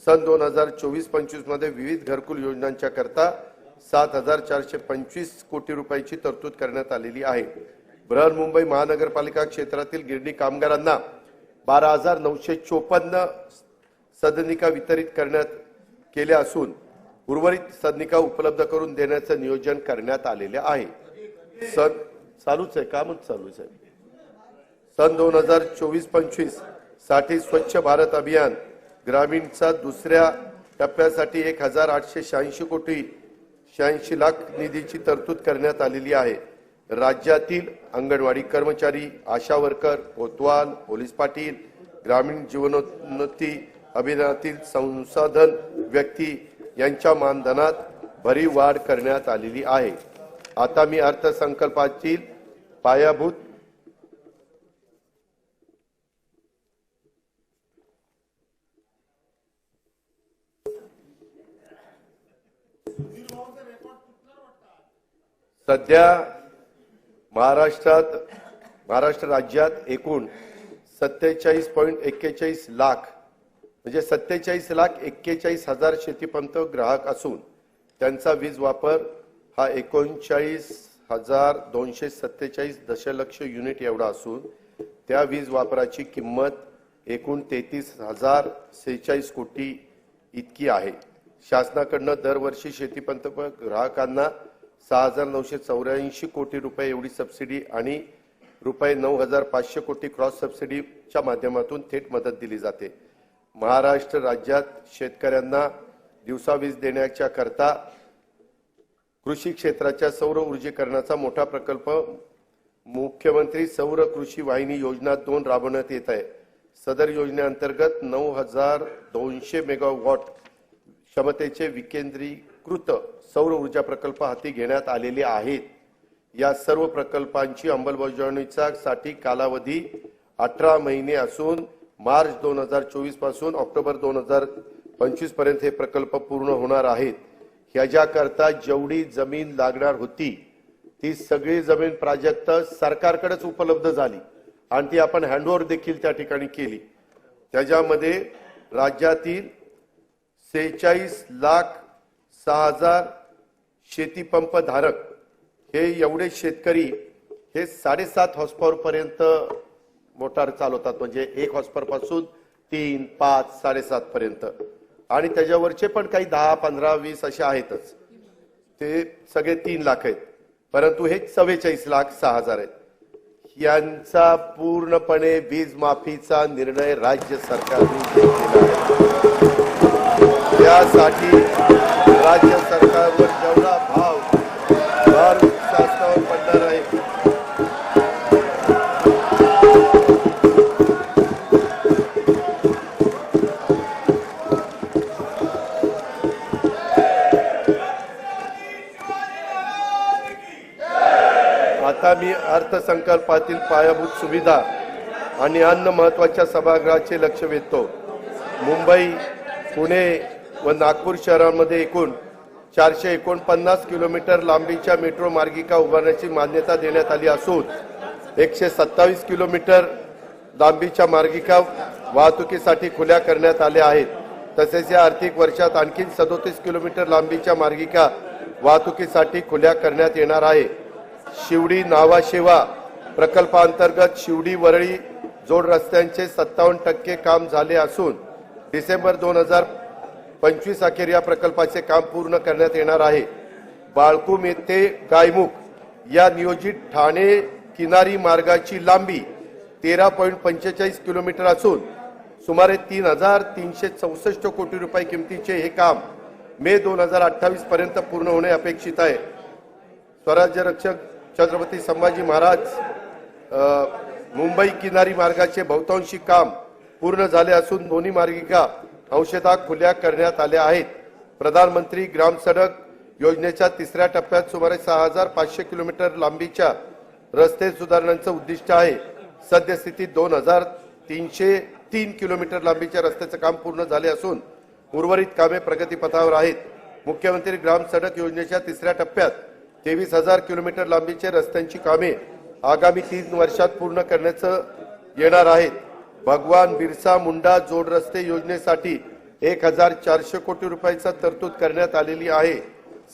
A: सन 2024-25 मध्ये विविध घरकुल योजनांच्या करता 7,425 कोटी रुपयांची तरतूद करण्यात आलेली आहे। बृहन्मुंबई महानगरपालिका क्षेत्रातील गिरणी कामगारांना 12,954 सदनिका वितरित करण्यात केल्या असून उर्वरित सदनिका उपलब्ध करून देण्याचे नियोजन करण्यात आलेले आहे। सन 2024-25 साठी स्वच्छ भारत अभियान ग्रामीणचा दुसऱ्या टप्प्यासाठी 1,886 कोटी 86 लाख निधीची तरतूद करण्यात आलेली आहे। राज्यातील अंगणवाडी कर्मचारी, आशा वर्कर, कोतवाल, पोलीस पाटील, ग्रामीण जीवनोन्नती अभियानातील संसाधन व्यक्ती यांच्या मानधनात भरीव वाढ करण्यात आलेली आहे। आता मी अर्थसंकल्पातील पायाभूत सध्या महाराष्ट्र राज्यात एकूण 47.41 लाख म्हणजे 47,41,000 शेतीपंप ग्राहक असून त्यांचा वीज वापर हा 39,247 दशलक्ष युनिट एवढा असून त्या वीज वापराची किंमत एकूण 33,046 कोटी इतकी आहे। शासनाकडून दरवर्षी शेतीपंप ग्राहकांना 6,984 कोटी रुपये एवढी सबसिडी आणि रुपये 9,500 कोटी क्रॉस सबसिडीच्या माध्यमातून थेट मदत दिली जाते। महाराष्ट्र राज्यात शेतकऱ्यांना दिवसा वीज देण्याच्या करता कृषी क्षेत्राच्या सौर ऊर्जीकरणाचा मोठा प्रकल्प मुख्यमंत्री सौर कृषी वाहिनी योजना 2 राबवण्यात येत आहे। सदर योजनेअंतर्गत 9,200 मेगावॉट क्षमतेचे विकेंद्रीकृत सौर ऊर्जा प्रकल्प हाती घेण्यात आलेले आहेत। या सर्व प्रकल्पांची अंमलबजावणीचा साठी कालावधी 18 महिने असून मार्च 2024 पासून ऑक्टोबर 2025 पर्यंत हे प्रकल्प पूर्ण होणार आहेत। ह्याच्याकरता जेवढी जमीन लागणार होती ती सगळी जमीन प्राजक्त सरकारकडेच उपलब्ध झाली आणि ती आपण हँडओव्हर देखील त्या ठिकाणी केली। त्याच्यामध्ये राज्यातील 46,06,000 शेतीपंप धारक हे एवढे शेतकरी हे 7.5 हॉर्सपॉवर पर्यंत मोटार चालवतात, म्हणजे 1 हॉर्सपॉवर पासून 3, 5, 7.5 पर्यंत आणि त्याच्यावरचे पण काही 10, 15, 20 असे आहेतच। ते सगळे 3 लाख आहेत, परंतु हे 44,06,000 आहेत। यांचा पूर्णपणे वीज माफीचा निर्णय राज्य सरकारने घेतलेला आहे। त्यासाठी राज्य सरकारवर जेवढा भार शासनावर पडणार आहे आता मी अर्थसंकल्पातील पायाभूत सुविधा आणि अन्य महत्त्वाच्या सभागृहाचे लक्ष वेधतो। मुंबई, पुणे व नागपूर शहरांमध्ये एकूण 449 किलोमीटर लांबीच्या मेट्रो मार्गिका उभारण्याची मान्यता देण्यात आली असून 127 किलोमीटर लांबीच्या मार्गिका वाहतुकीसाठी खुल्या करण्यात आल्या आहेत। तसेच या आर्थिक वर्षात आणखी 37 किलोमीटर लांबीच्या मार्गिका वाहतुकीसाठी खुल्या करण्यात येणार आहे। शिवडी नावाशेवा प्रकल्पांतर्गत शिवडी वरळी जोड रस्त्यांचे 57% काम झाले असून डिसेंबर 2025 अखेर या प्रकल्पाचे काम पूर्ण करण्यात येणार आहे। बाळकुम येथे गायमुख या नियोजित ठाणे किनारी मार्गाची लांबी 13.45 किलोमीटर असून सुमारे 3,364 कोटी रुपये किमतीचे हे काम मे 2028 पर्यंत पूर्ण होणे अपेक्षित आहे। स्वराज्य रक्षक छत्रपती संभाजी महाराज मुंबई किनारी मार्गाचे बहुतांशी काम पूर्ण झाले असून दोन्ही मार्गिका अंशतः खुल्या करण्यात आल्या आहेत। प्रधानमंत्री ग्राम सडक योजनेच्या तिसऱ्या टप्प्यात सुमारे 6,500 किलोमीटर लांबीच्या रस्ते सुधारणांचे उद्दिष्ट आहे। सद्यस्थितीत 2,303 किलोमीटर लांबीच्या रस्त्याचे काम पूर्ण झाले असून उर्वरित कामे प्रगतीपथावर आहेत। मुख्यमंत्री ग्राम सडक योजनेच्या तिसऱ्या टप्प्यात 23,000 किलोमीटर लांबीचे रस्त्यांची कामे आगामी 3 वर्षात पूर्ण करण्यात येणार आहेत। भगवान बिरसा मुंडा जोड रस्ते योजनेसाठी 1,400 कोटी रुपयाचा तरतूद करण्यात आलेली आहे।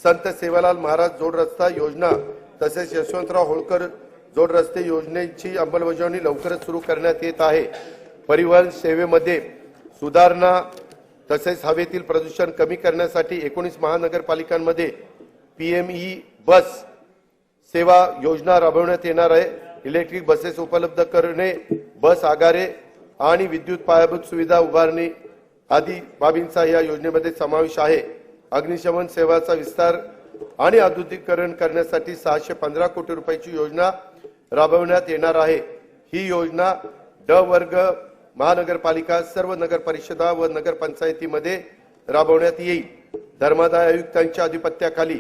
A: संत सेवालाल महाराज जोड रस्ता योजना तसेच यशवंतराव होळकर जोड रस्ते योजनेची अंमलबजावणी लवकरच सुरू करण्यात येत आहे। परिवहन सेवेमध्ये सुधारणा तसेच हवेतील प्रदूषण कमी करण्यासाठी 19 महानगरपालिकांमध्ये PME बस सेवा योजना राबवण्यात येणार आहे। इलेक्ट्रिक बसेस उपलब्ध करणे, बस आगारे आणि विद्युत पायाभूत सुविधा उभारणी आदी बाबींचा या योजनेमध्ये समावेश आहे। अग्निशमन सेवाचा विस्तार आणि आधुनिकीकरण करण्यासाठी 615 कोटी रुपयाची योजना राबवण्यात येणार आहे। ही योजना ड वर्ग महानगरपालिका, सर्व नगर परिषदा व नगरपंचायतीमध्ये राबवण्यात येईल। धर्मादाय आयुक्तांच्या अधिपत्याखाली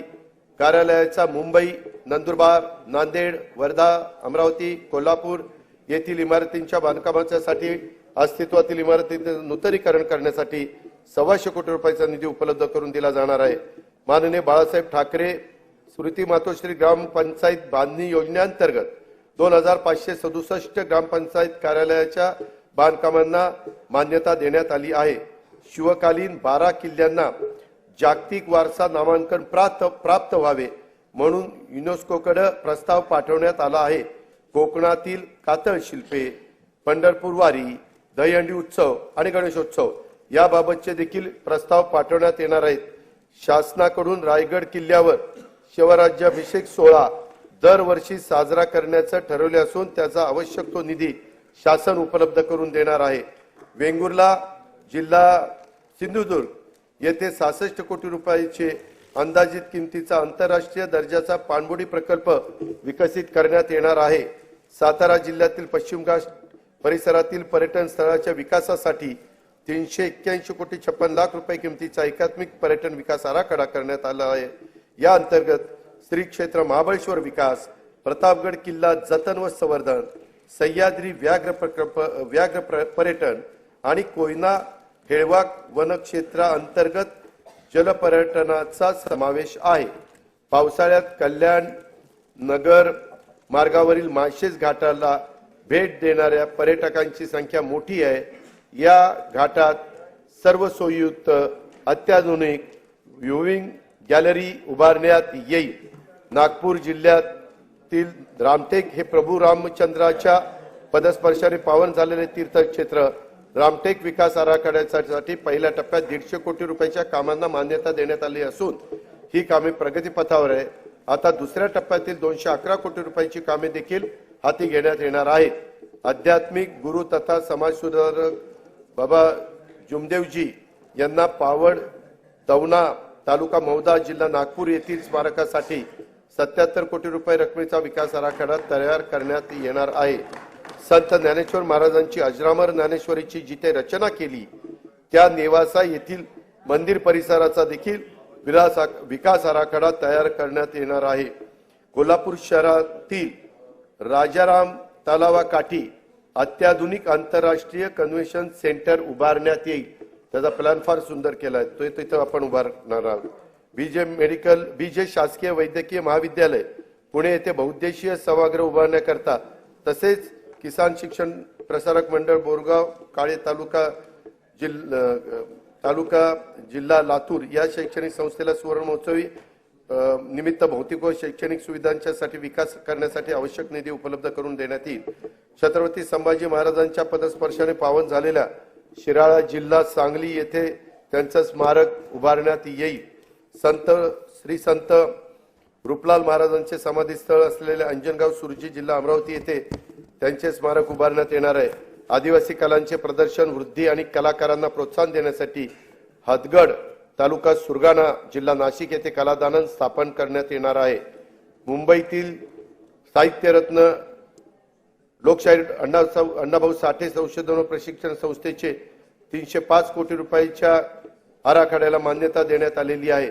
A: कार्यालयाचा मुंबई, नंदुरबार, नांदेड, वर्धा, अमरावती, कोल्हापूर येथील इमारतींच्या बांधकामासाठी अस्तित्वातील इमारतींचे नूतनीकरण करण्यासाठी 125 कोटी रुपयाचा निधी उपलब्ध करून दिला जाणार आहे। माननीय बाळासाहेब ठाकरे स्मृती मातोश्री ग्रामपंचायत बांधणी योजनेअंतर्गत 2,567 ग्रामपंचायत कार्यालयाच्या बांधकामांना मान्यता देण्यात आली आहे। शिवकालीन 12 किल्ल्यांना जागतिक वारसा नामांकन प्राप्त व्हावे म्हणून युनेस्कोकडे प्रस्ताव पाठवण्यात आला आहे। कोकणातील कातळ शिल्पे, पंढरपूर वारी, दहीहंडी उत्सव आणि गणेशोत्सव याबाबतचे देखील प्रस्ताव पाठवण्यात येणार आहेत। शासनाकडून रायगड किल्ल्यावर शिवराज्याभिषेक सोहळा दरवर्षी साजरा करण्याचे ठरवले असून त्याचा आवश्यक तो निधी शासन उपलब्ध करून देणार आहे। वेंगुर्ला जिल्हा सिंधुदुर्ग येथे 66 कोटी रुपयाचे अंदाजित किमतीचा आंतरराष्ट्रीय दर्जाचा पाणबुडी प्रकल्प विकसित करण्यात येणार आहे। सातारा जिल्ह्यातील पश्चिम घाट परिसरातील पर्यटन स्थळाच्या विकासासाठी 381 कोटी 56 लाख रुपये किमतीचा एकात्मिक पर्यटन विकास आराखडा करण्यात आला आहे। या अंतर्गत श्री क्षेत्र महाबळेश्वर विकास, प्रतापगड किल्ला जतन व संवर्धन, सह्याद्री व्याघ्र पर्यटन आणि कोयना हेळवाक वनक्षेत्राअंतर्गत जलपर्यटनाचा समावेश आहे। पावसाळ्यात कल्याण नगर मार्गावरील माळशेज घाटाला भेट देणाऱ्या पर्यटकांची संख्या मोठी आहे। या घाटात सर्व सोयीयुक्त अत्याधुनिक व्ह्यूइंग गॅलरी उभारण्यात येईल। नागपूर जिल्ह्यातील रामटेक हे प्रभू रामचंद्राच्या पदस्पर्शाने पावन झालेले तीर्थक्षेत्र रामटेक विकास आराखड्यासाठी पहिल्या टप्प्यात 150 कोटी रुपयाच्या कामांना मान्यता देण्यात आली असून ही कामे प्रगतीपथावर आहे। आता दुसऱ्या टप्प्यातील 211 कोटी रुपयाची कामे देखील हाती घेण्यात येणार आहेत। आध्यात्मिक गुरु तथा समाज सुधारक बाबा जुमदेवजी यांना पावड तवना तालुका मौदा जिल्हा नागपूर येथील स्मारकासाठी 77 कोटी रुपये रकमेचा विकास आराखडा तयार करण्यात येणार आहे। संत ज्ञानेश्वर महाराजांची अजरामर ज्ञानेश्वरीची जिथे रचना केली त्या नेवासा येथील मंदिर परिसराचा देखील विकास आराखडा तयार करण्यात येणार आहे। कोल्हापूर शहरातील राजाराम तलावाकाठी अत्याधुनिक आंतरराष्ट्रीय कन्व्हेन्शन सेंटर उभारण्यात येईल। त्याचा प्लॅन फार सुंदर केलाय, तो तिथे आपण उभारणार आहोत। बीजे शासकीय वैद्यकीय महाविद्यालय पुणे येथे बहुउद्देशीय सभागृह उभारण्याकरता तसेच किसान शिक्षण प्रसारक मंडळ बोरगाव काळे तालुका जिल्हा लातूर या शैक्षणिक संस्थेला सुवर्ण महोत्सवी निमित्त भौतिक व शैक्षणिक सुविधांसाठी विकास करण्यासाठी आवश्यक निधी उपलब्ध करून देण्यात येईल। छत्रपती संभाजी महाराजांच्या पदस्पर्शाने पावन झालेल्या शिराळा जिल्हा सांगली येथे त्यांचे स्मारक उभारण्यात येईल। श्री संत रूपलाल महाराजांचे समाधीस्थळ असलेल्या अंजनगाव सुरजी जिल्हा अमरावती येथे त्यांचे स्मारक उभारण्यात येणार आहे। आदिवासी कलांचे प्रदर्शन वृद्धी आणि कलाकारांना प्रोत्साहन देण्यासाठी हदगड तालुका सुरगाणा जिल्हा नाशिक येथे कलादालन स्थापन करण्यात येणार आहे। मुंबईतील साहित्यरत्न लोकशाहीर अण्णाभाऊ साठे संशोधन व प्रशिक्षण संस्थेचे 305 कोटी रुपयाच्या आराखड्याला मान्यता देण्यात आलेली आहे।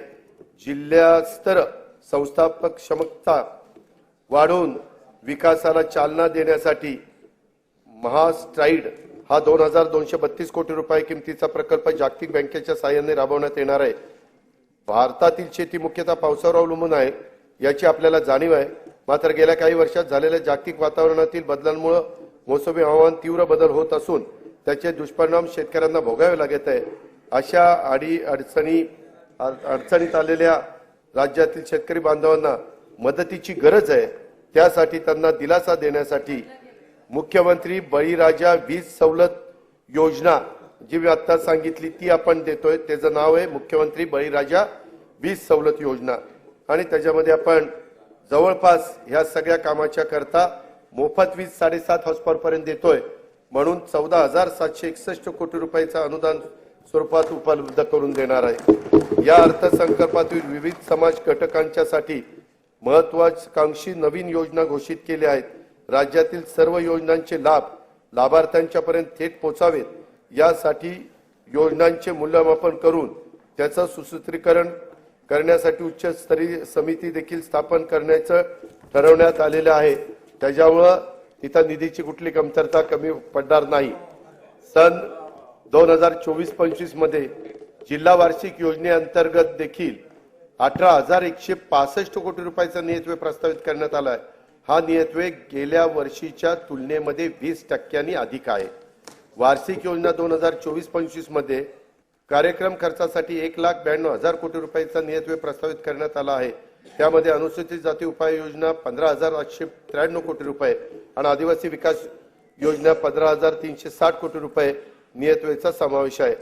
A: जिल्हास्तर संस्थापक क्षमता वाढवून विकासाला चालना देण्यासाठी महास्ट्राईड हा 2232 कोटी रुपये किमतीचा प्रकल्प जागतिक बँकेच्या साहाय्याने राबवण्यात येणार आहे। भारतातील शेती मुख्यतः पावसावर अवलंबून आहे याची आपल्याला जाणीव आहे। मात्र गेल्या काही वर्षात झालेल्या जागतिक वातावरणातील बदलांमुळे मोसमी हवामान तीव्र बदल होत असून त्याचे दुष्परिणाम शेतकऱ्यांना भोगावे लागत आहे। अशा अडचणीत आलेल्या राज्यातील शेतकरी बांधवांना मदतीची गरज आहे। त्यासाठी त्यांना दिलासा देण्यासाठी मुख्यमंत्री बळीराजा वीज सवलत योजना जी मी आता सांगितली ती आपण देतोय। त्याचं नाव आहे मुख्यमंत्री बळीराजा वीज सवलत योजना आणि त्याच्यामध्ये आपण जवळपास ह्या सगळ्या कामाच्या करता मोफत वीज 7.5 हॉर्स पॉवर पर्यंत देतोय। म्हणून 14,761 कोटी रुपयाचं अनुदान स्वरूपात उपलब्ध करून देणार आहे। या अर्थसंकल्पातील विविध समाज घटकांच्यासाठी महत्वाकांक्षी नवीन योजना घोषित केल्या आहेत। राज्यातील सर्व योजनांचे लाभ लाभार्थ्यांच्यापर्यंत थेट पोहोचावेत यासाठी योजनांचे मूल्यमापन करून त्याचं सुसूत्रीकरण करण्यासाठी उच्चस्तरीय समिती देखील स्थापन करण्याचं ठरवण्यात आलेलं आहे। त्याच्यामुळे इथं निधीची कुठली कमतरता कमी पडणार नाही। सन 2024-25 मध्ये जिल्हा वार्षिक योजनेअंतर्गत देखील 18,165 कोटी रुपयाचा नियतव्यय प्रस्तावित करण्यात आला आहे। हा नियतव्यय गेल्या वर्षीच्या तुलनेमध्ये 20% अधिक आहे। वार्षिक योजना 2024-25 मध्ये कार्यक्रम खर्चासाठी 1,92,000 कोटी रुपयाचा नियतव्यय प्रस्तावित करण्यात आला आहे। त्यामध्ये अनुसूचित जाती उपाय योजना 15,893 कोटी रुपये आणि आदिवासी विकास योजना 15,360 कोटी रुपये नियतव्ययाचा समावेश आहे।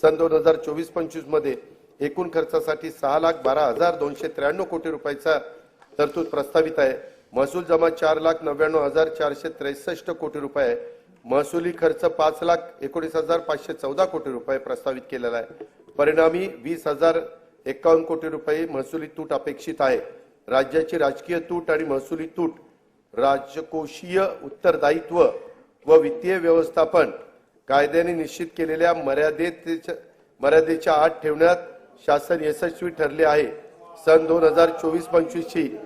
A: सन 2024-25 मध्ये एकूण खर्चासाठी 6,12,293 कोटी रुपयाचा तरतूद प्रस्तावित आहे। महसूल जमा 4,99,463 कोटी रुपये, महसुली खर्च 5,19,514 कोटी रुपये प्रस्तावित केलेला आहे। परिणामी 20,051 कोटी रुपये महसुली तूट अपेक्षित आहे। राज्याची राजकीय तूट आणि महसुली तूट राजकोषीय उत्तरदायित्व व वित्तीय व्यवस्थापन कायद्याने निश्चित केलेल्या मर्यादेच्या आत ठेवण्यात शासन यशस्वी ठरले आहे। सन 2024-25 ची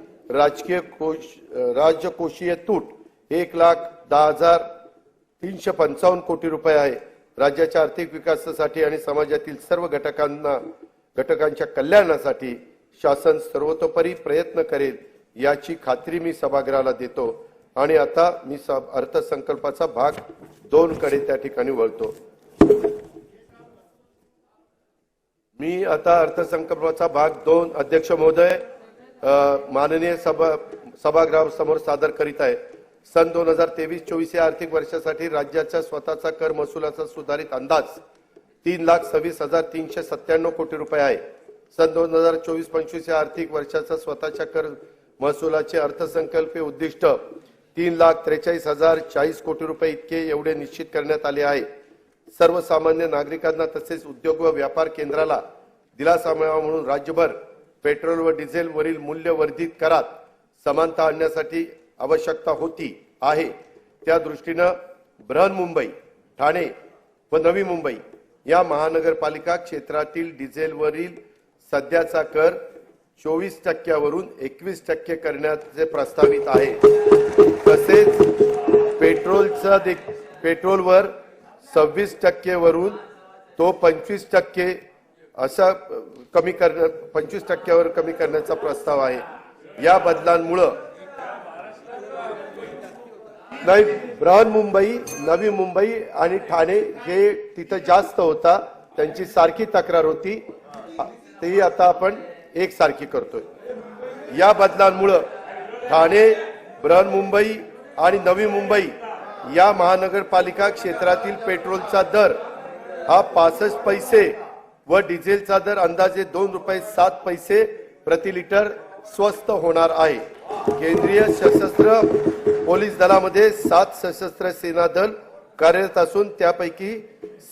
A: राजकोषीय तूट 1,10,355 कोटी रुपये आहे। राज्याच्या आर्थिक विकासासाठी आणि समाजातील सर्व घटकांच्या कल्याणासाठी शासन सर्वतोपरी प्रयत्न करेल याची खात्री मी सभागृहाला देतो। आणि आता मी अर्थसंकल्पाचा भाग 2 कडे त्या ठिकाणी वळतो। मी आता अर्थसंकल्पाचा भाग 2 अध्यक्ष महोदय माननीय सभागृहासमोर सादर करीत आहे। सन 2023-24 या आर्थिक वर्षासाठी राज्याच्या स्वतःचा कर महसुलाचा सुधारित अंदाज 3,26,397 कोटी रुपये आहे। सन 2024-25 या आर्थिक वर्षाचा स्वतःच्या कर महसुलाचे अर्थसंकल्पीय उद्दिष्ट 3,43,040 कोटी रुपये इतके एवढे निश्चित करण्यात आले आहे। सर्वसामान्य नागरिकांना तसेच उद्योग व व्यापार केंद्राला दिलासा मिळावा म्हणून राज्यभर पेट्रोल व डिझेल वरील मूल्यवर्धित करात समानता आणण्यासाठी आवश्यकता होती आहे। त्या दृष्टीने बृहन्मुंबई, ठाणे व नवी मुंबई या महानगरपालिका क्षेत्रातील डिझेलवरील सध्याचा कर 24% 21% करण्याचे प्रस्तावित आहे। तसेच पेट्रोलवर 26% वरून तो 25% असा 25% कमी करण्याचा प्रस्ताव आहे। या बदलांमुळे नाही, बृहन्मुंबई, नवी मुंबई आणि ठाणे हे तिथं जास्त होता, त्यांची सारखी तक्रार होती, तेही आता आपण एकसारखी करतोय. या बदलांमुळं ठाणे, बृहन्मुंबई आणि नवी मुंबई या महानगरपालिका क्षेत्रातील पेट्रोलचा दर हा 65 पैसे व डिझेलचा दर अंदाजे 2 रुपये 7 पैसे प्रति लिटर स्वस्त होणार आहे. केंद्रीय सशस्त्र पोलीस दलामध्ये 7 सशस्त्र सेना दल कार्यरत असून त्यापैकी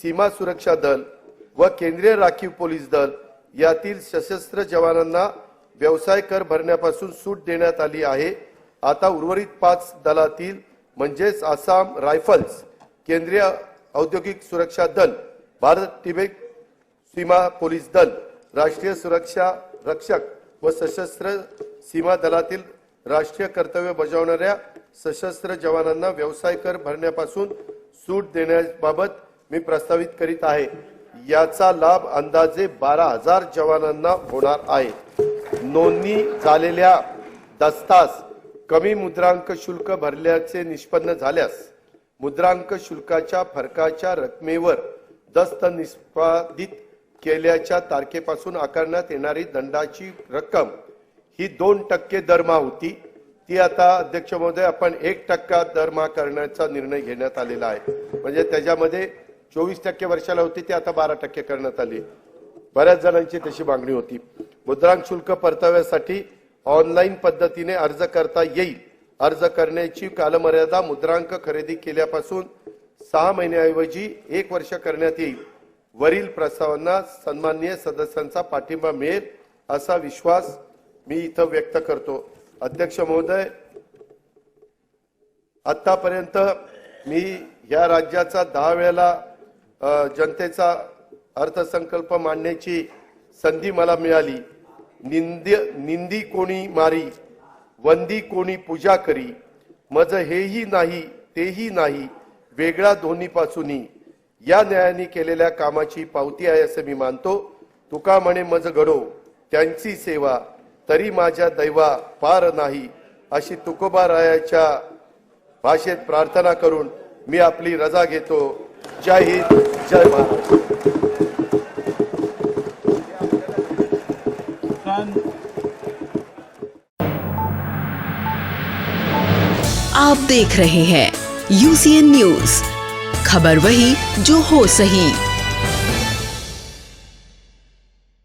A: सीमा सुरक्षा दल व केंद्रीय राखीव पोलीस दल यातील सशस्त्र जवानांना व्यवसाय कर भरण्यापासून सूट देण्यात आली आहे. आता उर्वरित 5 दलातील म्हणजेच आसाम रायफल्स, केंद्रीय औद्योगिक सुरक्षा दल, भारत तिबेट सीमा पोलीस दल, राष्ट्रीय सुरक्षा रक्षक व सशस्त्र सीमा दलातील राष्ट्रीय कर्तव्य बजावणाऱ्या सशस्त्र जवानांना व्यवसाय कर भरण्यापासून सूट देण्याबाबत मी प्रस्तावित करीत आहे. याचा लाभ अंदाजे 12,000 जवानांना होणार आहे. नोंदणी झालेल्या दस्तास कमी मुद्रांक शुल्क भरल्याचे निष्पन्न झाल्यास मुद्रांक शुल्काच्या फरकाच्या रकमेवर दस्त निष्पादित केल्याच्या तारखेपासून आकारण्यात येणारी दंडाची रक्कम ही 2% दरमहा होती, ती आता अध्यक्ष महोदय आपण 1% दरमहा करण्याचा निर्णय घेण्यात आलेला आहे. म्हणजे त्याच्यामध्ये 24% वर्षाला होती, ती आता 12% करण्यात आली. बऱ्याच जणांची तशी मागणी होती. मुद्रांक शुल्क परताव्यासाठी ऑनलाईन पद्धतीने अर्ज करता येईल. अर्ज करण्याची कालमर्यादा मुद्रांक खरेदी केल्यापासून 6 महिन्याऐवजी 1 वर्ष करण्यात येईल. वरील प्रस्तावांना सन्माननीय सदस्यांचा पाठिंबा मिळेल असा विश्वास मी इथं व्यक्त करतो. अध्यक्ष महोदय, आतापर्यंत मी या राज्याचा 10 वेळेला जनतेचा अर्थसंकल्प मांडण्याची संधी मला मिळाली. निंदी कोणी मारी, वंदी कोणी पूजा करी, मज हेही नाही तेही नाही, वेगळा दोन्हीपासूनही. या न्यायाने केलेल्या कामाची पावती आहे असे मी मानतो. तुका म्हणे मज घडो त्यांची सेवा, तरी माझ्या दैवा पार नाही, अशी तुकोबारायाच्या भाषेत प्रार्थना करून मी आपली रजा घेतो. जय हिंद, जय महाराष्ट्र.
B: आप देख रहे हैं UCN न्यूज, खबर वही जो हो सही.